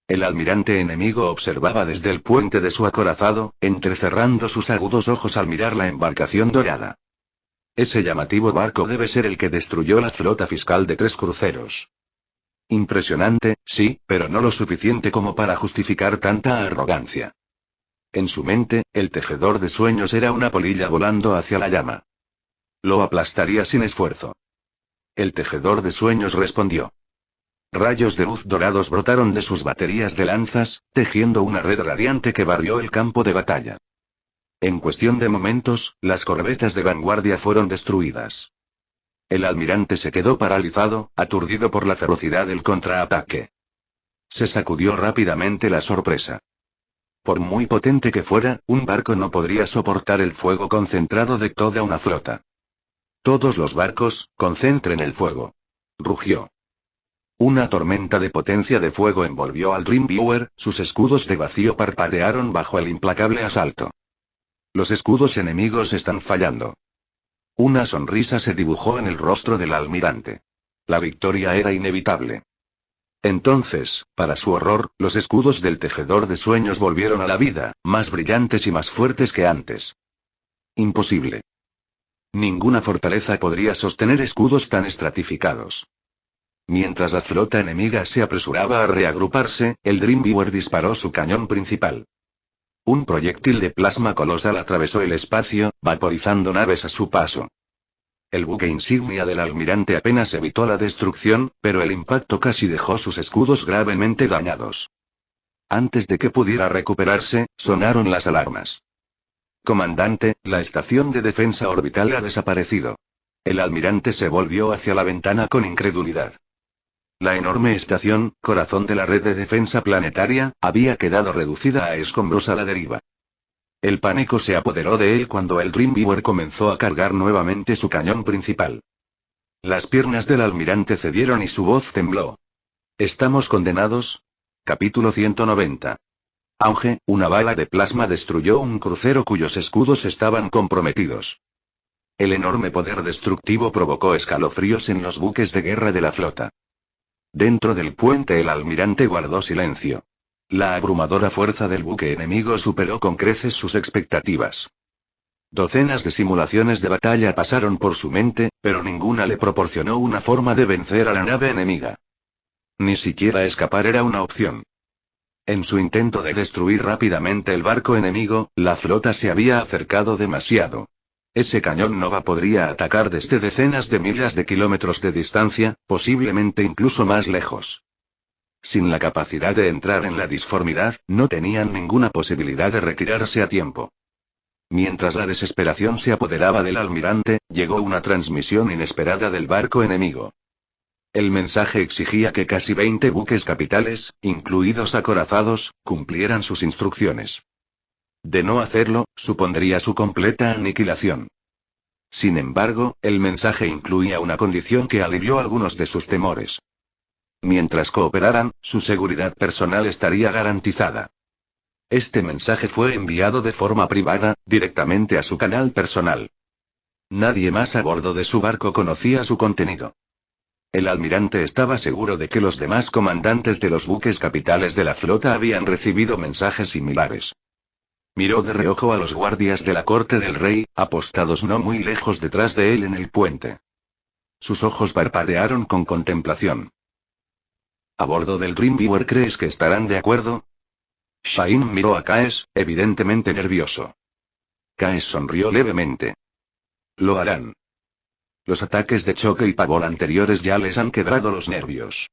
El almirante enemigo observaba desde el puente de su acorazado, entrecerrando sus agudos ojos al mirar la embarcación dorada. Ese llamativo barco debe ser el que destruyó la flota fiscal de 3 cruceros. Impresionante, sí, pero no lo suficiente como para justificar tanta arrogancia. En su mente, el tejedor de sueños era una polilla volando hacia la llama. Lo aplastaría sin esfuerzo. El tejedor de sueños respondió. Rayos de luz dorados brotaron de sus baterías de lanzas, tejiendo una red radiante que barrió el campo de batalla. En cuestión de momentos, las corbetas de vanguardia fueron destruidas. El almirante se quedó paralizado, aturdido por la ferocidad del contraataque. Se sacudió rápidamente la sorpresa. Por muy potente que fuera, un barco no podría soportar el fuego concentrado de toda una flota. Todos los barcos, concentren el fuego. Rugió. Una tormenta de potencia de fuego envolvió al Dreamviewer, sus escudos de vacío parpadearon bajo el implacable asalto. Los escudos enemigos están fallando. Una sonrisa se dibujó en el rostro del almirante. La victoria era inevitable. Entonces, para su horror, los escudos del tejedor de sueños volvieron a la vida, más brillantes y más fuertes que antes. Imposible. Ninguna fortaleza podría sostener escudos tan estratificados. Mientras la flota enemiga se apresuraba a reagruparse, el Dreamviewer disparó su cañón principal. Un proyectil de plasma colosal atravesó el espacio, vaporizando naves a su paso. El buque insignia del almirante apenas evitó la destrucción, pero el impacto casi dejó sus escudos gravemente dañados. Antes de que pudiera recuperarse, sonaron las alarmas. Comandante, la estación de defensa orbital ha desaparecido. El almirante se volvió hacia la ventana con incredulidad. La enorme estación, corazón de la red de defensa planetaria, había quedado reducida a escombros a la deriva. El pánico se apoderó de él cuando el Dreamviewer comenzó a cargar nuevamente su cañón principal. Las piernas del almirante cedieron y su voz tembló. ¿Estamos condenados? Capítulo 190. Auge, una bala de plasma destruyó un crucero cuyos escudos estaban comprometidos. El enorme poder destructivo provocó escalofríos en los buques de guerra de la flota. Dentro del puente el almirante guardó silencio. La abrumadora fuerza del buque enemigo superó con creces sus expectativas. Docenas de simulaciones de batalla pasaron por su mente, pero ninguna le proporcionó una forma de vencer a la nave enemiga. Ni siquiera escapar era una opción. En su intento de destruir rápidamente el barco enemigo, la flota se había acercado demasiado. Ese cañón Nova podría atacar desde decenas de millas de kilómetros de distancia, posiblemente incluso más lejos. Sin la capacidad de entrar en la disformidad, no tenían ninguna posibilidad de retirarse a tiempo. Mientras la desesperación se apoderaba del almirante, llegó una transmisión inesperada del barco enemigo. El mensaje exigía que casi 20 buques capitales, incluidos acorazados, cumplieran sus instrucciones. De no hacerlo, supondría su completa aniquilación. Sin embargo, el mensaje incluía una condición que alivió algunos de sus temores. Mientras cooperaran, su seguridad personal estaría garantizada. Este mensaje fue enviado de forma privada, directamente a su canal personal. Nadie más a bordo de su barco conocía su contenido. El almirante estaba seguro de que los demás comandantes de los buques capitales de la flota habían recibido mensajes similares. Miró de reojo a los guardias de la corte del rey, apostados no muy lejos detrás de él en el puente. Sus ojos parpadearon con contemplación. ¿A bordo del Dreamviewer crees que estarán de acuerdo? Shaheen miró a Kaes, evidentemente nervioso. Kaes sonrió levemente. Lo harán. Los ataques de choque y pavor anteriores ya les han quebrado los nervios.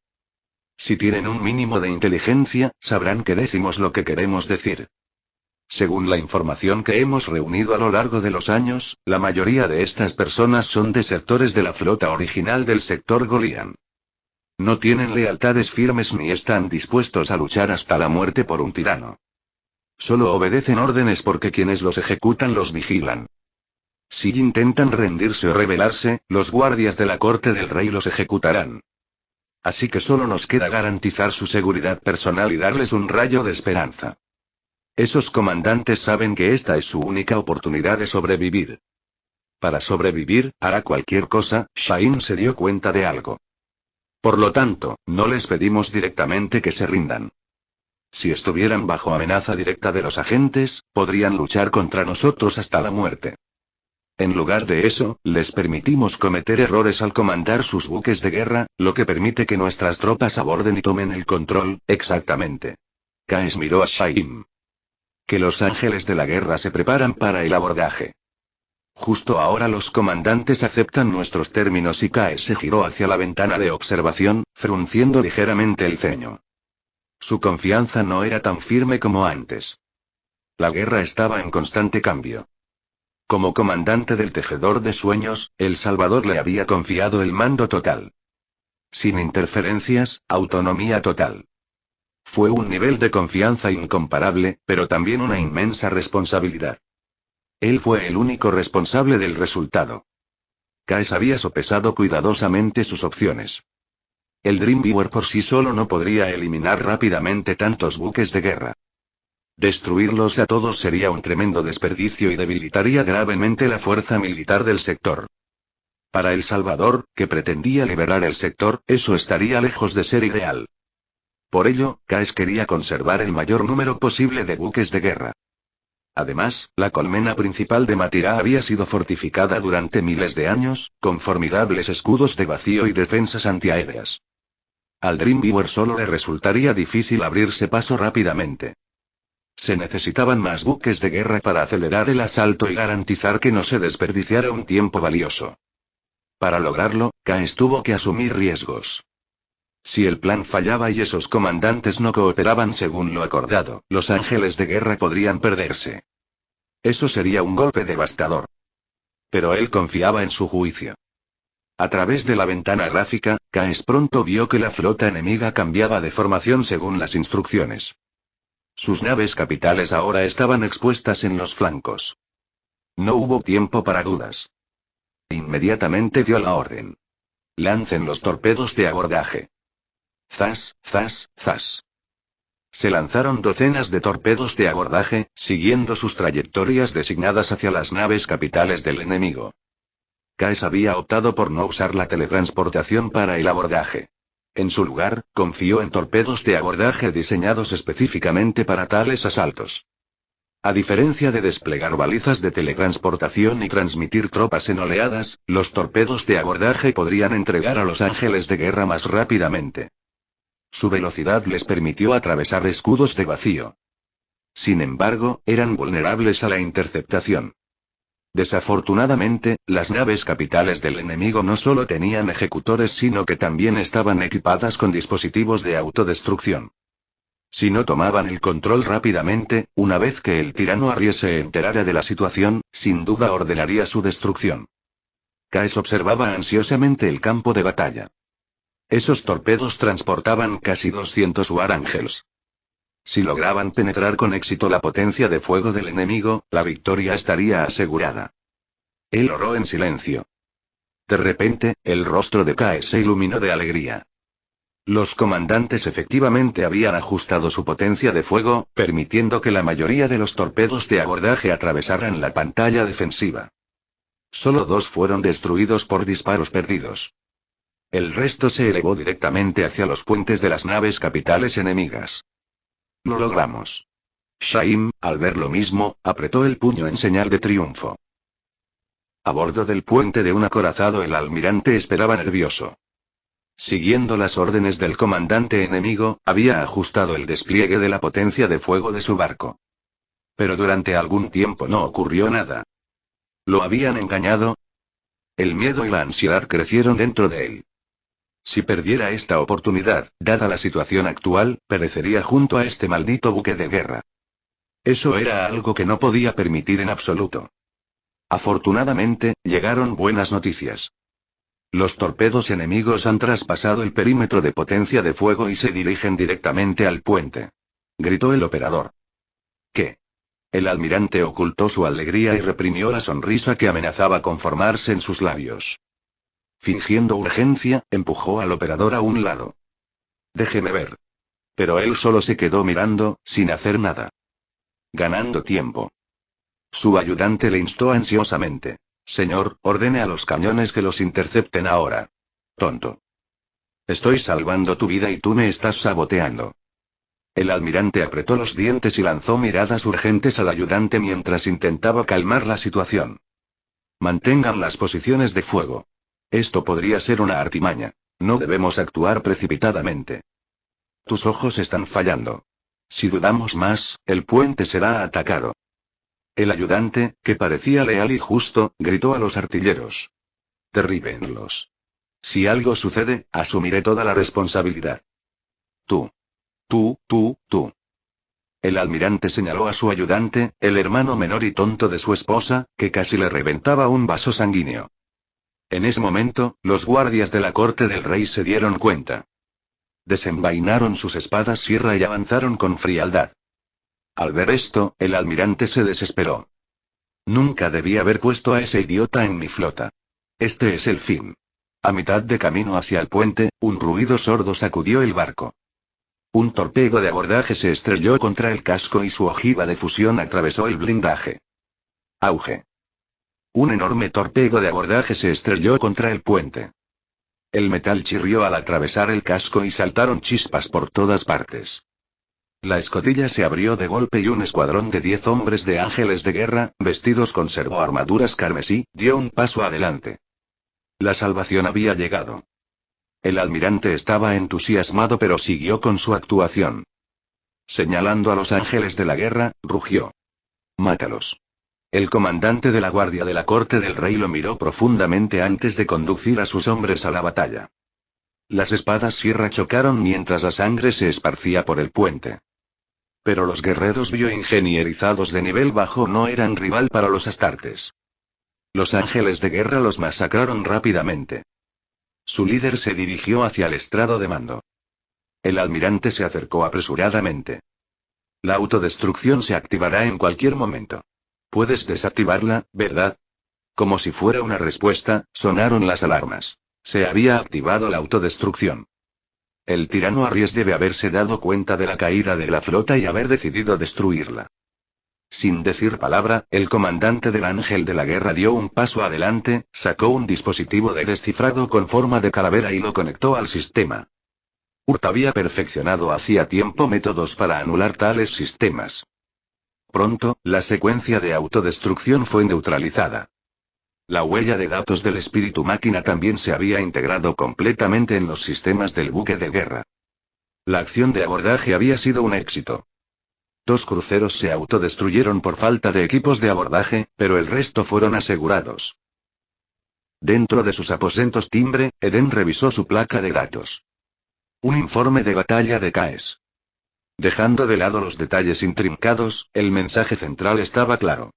Si tienen un mínimo de inteligencia, sabrán que decimos lo que queremos decir. Según la información que hemos reunido a lo largo de los años, la mayoría de estas personas son desertores de la flota original del sector Golian. No tienen lealtades firmes ni están dispuestos a luchar hasta la muerte por un tirano. Solo obedecen órdenes porque quienes los ejecutan los vigilan. Si intentan rendirse o rebelarse, los guardias de la corte del rey los ejecutarán. Así que solo nos queda garantizar su seguridad personal y darles un rayo de esperanza. Esos comandantes saben que esta es su única oportunidad de sobrevivir. Para sobrevivir, hará cualquier cosa. Shaheen se dio cuenta de algo. Por lo tanto, no les pedimos directamente que se rindan. Si estuvieran bajo amenaza directa de los agentes, podrían luchar contra nosotros hasta la muerte. En lugar de eso, les permitimos cometer errores al comandar sus buques de guerra, lo que permite que nuestras tropas aborden y tomen el control. Exactamente. Kaes miró a Shaheen. Que los ángeles de la guerra se preparan para el abordaje. Justo ahora los comandantes aceptan nuestros términos y Kaes se giró hacia la ventana de observación, frunciendo ligeramente el ceño. Su confianza no era tan firme como antes. La guerra estaba en constante cambio. Como comandante del Tejedor de Sueños, El Salvador le había confiado el mando total. Sin interferencias, autonomía total. Fue un nivel de confianza incomparable, pero también una inmensa responsabilidad. Él fue el único responsable del resultado. Kaes había sopesado cuidadosamente sus opciones. El Dreamviewer por sí solo no podría eliminar rápidamente tantos buques de guerra. Destruirlos a todos sería un tremendo desperdicio y debilitaría gravemente la fuerza militar del sector. Para El Salvador, que pretendía liberar el sector, eso estaría lejos de ser ideal. Por ello, Kaes quería conservar el mayor número posible de buques de guerra. Además, la colmena principal de Matirá había sido fortificada durante miles de años, con formidables escudos de vacío y defensas antiaéreas. Al Dreamviewer solo le resultaría difícil abrirse paso rápidamente. Se necesitaban más buques de guerra para acelerar el asalto y garantizar que no se desperdiciara un tiempo valioso. Para lograrlo, Kaes tuvo que asumir riesgos. Si el plan fallaba y esos comandantes no cooperaban según lo acordado, los ángeles de guerra podrían perderse. Eso sería un golpe devastador. Pero él confiaba en su juicio. A través de la ventana gráfica, Caes pronto vio que la flota enemiga cambiaba de formación según las instrucciones. Sus naves capitales ahora estaban expuestas en los flancos. No hubo tiempo para dudas. Inmediatamente dio la orden. Lancen los torpedos de abordaje. Zas, zas, zas. Se lanzaron docenas de torpedos de abordaje, siguiendo sus trayectorias designadas hacia las naves capitales del enemigo. Caes había optado por no usar la teletransportación para el abordaje. En su lugar, confió en torpedos de abordaje diseñados específicamente para tales asaltos. A diferencia de desplegar balizas de teletransportación y transmitir tropas en oleadas, los torpedos de abordaje podrían entregar a los ángeles de guerra más rápidamente. Su velocidad les permitió atravesar escudos de vacío. Sin embargo, eran vulnerables a la interceptación. Desafortunadamente, las naves capitales del enemigo no solo tenían ejecutores sino que también estaban equipadas con dispositivos de autodestrucción. Si no tomaban el control rápidamente, una vez que el tirano Aries se enterara de la situación, sin duda ordenaría su destrucción. Caes observaba ansiosamente el campo de batalla. Esos torpedos transportaban casi 200 War Angels. Si lograban penetrar con éxito la potencia de fuego del enemigo, la victoria estaría asegurada. Él oró en silencio. De repente, el rostro de Caes se iluminó de alegría. Los comandantes efectivamente habían ajustado su potencia de fuego, permitiendo que la mayoría de los torpedos de abordaje atravesaran la pantalla defensiva. Solo 2 fueron destruidos por disparos perdidos. El resto se elevó directamente hacia los puentes de las naves capitales enemigas. Lo logramos. Shaim, al ver lo mismo, apretó el puño en señal de triunfo. A bordo del puente de un acorazado el almirante esperaba nervioso. Siguiendo las órdenes del comandante enemigo, había ajustado el despliegue de la potencia de fuego de su barco. Pero durante algún tiempo no ocurrió nada. ¿Lo habían engañado? El miedo y la ansiedad crecieron dentro de él. Si perdiera esta oportunidad, dada la situación actual, perecería junto a este maldito buque de guerra. Eso era algo que no podía permitir en absoluto. Afortunadamente, llegaron buenas noticias. Los torpedos enemigos han traspasado el perímetro de potencia de fuego y se dirigen directamente al puente. Gritó el operador. ¿Qué? El almirante ocultó su alegría y reprimió la sonrisa que amenazaba con formarse en sus labios. Fingiendo urgencia, empujó al operador a un lado. Déjeme ver. Pero él solo se quedó mirando, sin hacer nada. Ganando tiempo. Su ayudante le instó ansiosamente. Señor, ordene a los cañones que los intercepten ahora. Tonto. Estoy salvando tu vida y tú me estás saboteando. El almirante apretó los dientes y lanzó miradas urgentes al ayudante mientras intentaba calmar la situación. Mantengan las posiciones de fuego. Esto podría ser una artimaña. No debemos actuar precipitadamente. Tus ojos están fallando. Si dudamos más, el puente será atacado. El ayudante, que parecía leal y justo, gritó a los artilleros. Derríbenlos. Si algo sucede, asumiré toda la responsabilidad. Tú. El almirante señaló a su ayudante, el hermano menor y tonto de su esposa, que casi le reventaba un vaso sanguíneo. En ese momento, los guardias de la corte del rey se dieron cuenta. Desenvainaron sus espadas sierra y avanzaron con frialdad. Al ver esto, el almirante se desesperó. Nunca debí haber puesto a ese idiota en mi flota. Este es el fin. A mitad de camino hacia el puente, un ruido sordo sacudió el barco. Un torpedo de abordaje se estrelló contra el casco y su ojiva de fusión atravesó el blindaje. Auge. Un enorme torpedo de abordaje se estrelló contra el puente. El metal chirrió al atravesar el casco y saltaron chispas por todas partes. La escotilla se abrió de golpe y un escuadrón de 10 hombres de ángeles de guerra, vestidos con servoarmaduras carmesí, dio un paso adelante. La salvación había llegado. El almirante estaba entusiasmado pero siguió con su actuación. Señalando a los ángeles de la guerra, rugió. Mátalos. El comandante de la guardia de la corte del rey lo miró profundamente antes de conducir a sus hombres a la batalla. Las espadas sierra chocaron mientras la sangre se esparcía por el puente. Pero los guerreros bioingenierizados de nivel bajo no eran rival para los astartes. Los ángeles de guerra los masacraron rápidamente. Su líder se dirigió hacia el estrado de mando. El almirante se acercó apresuradamente. La autodestrucción se activará en cualquier momento. Puedes desactivarla, ¿verdad? Como si fuera una respuesta, sonaron las alarmas. Se había activado la autodestrucción. El tirano Aries debe haberse dado cuenta de la caída de la flota y haber decidido destruirla. Sin decir palabra, el comandante del Ángel de la Guerra dio un paso adelante, sacó un dispositivo de descifrado con forma de calavera y lo conectó al sistema. Urt había perfeccionado hacía tiempo métodos para anular tales sistemas. Pronto, la secuencia de autodestrucción fue neutralizada. La huella de datos del espíritu máquina también se había integrado completamente en los sistemas del buque de guerra. La acción de abordaje había sido un éxito. 2 cruceros se autodestruyeron por falta de equipos de abordaje, pero el resto fueron asegurados. Dentro de sus aposentos timbre, Eden revisó su placa de datos. Un informe de batalla de Caes. Dejando de lado los detalles intrincados, el mensaje central estaba claro.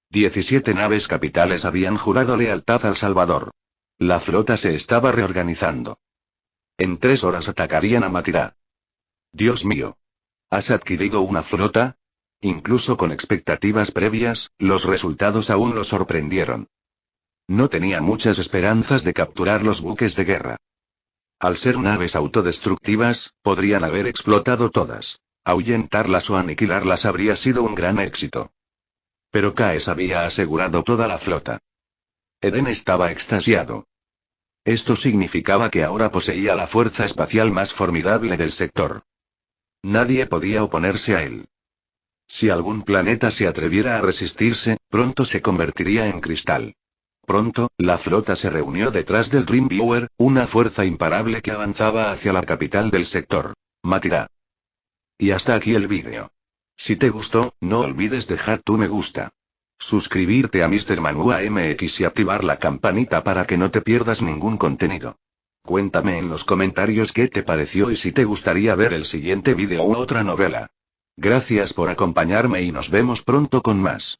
17 naves capitales habían jurado lealtad al Salvador. La flota se estaba reorganizando. En 3 horas atacarían a Matirá. Dios mío. ¿Has adquirido una flota? Incluso con expectativas previas, los resultados aún lo sorprendieron. No tenía muchas esperanzas de capturar los buques de guerra. Al ser naves autodestructivas, podrían haber explotado todas. Ahuyentarlas o aniquilarlas habría sido un gran éxito. Pero Caes había asegurado toda la flota. Eden estaba extasiado. Esto significaba que ahora poseía la fuerza espacial más formidable del sector. Nadie podía oponerse a él. Si algún planeta se atreviera a resistirse, pronto se convertiría en cristal. Pronto, la flota se reunió detrás del Dreamviewer, una fuerza imparable que avanzaba hacia la capital del sector, Matirá. Y hasta aquí el vídeo. Si te gustó, no olvides dejar tu me gusta. Suscribirte a Mr. Manua MX y activar la campanita para que no te pierdas ningún contenido. Cuéntame en los comentarios qué te pareció y si te gustaría ver el siguiente vídeo u otra novela. Gracias por acompañarme y nos vemos pronto con más.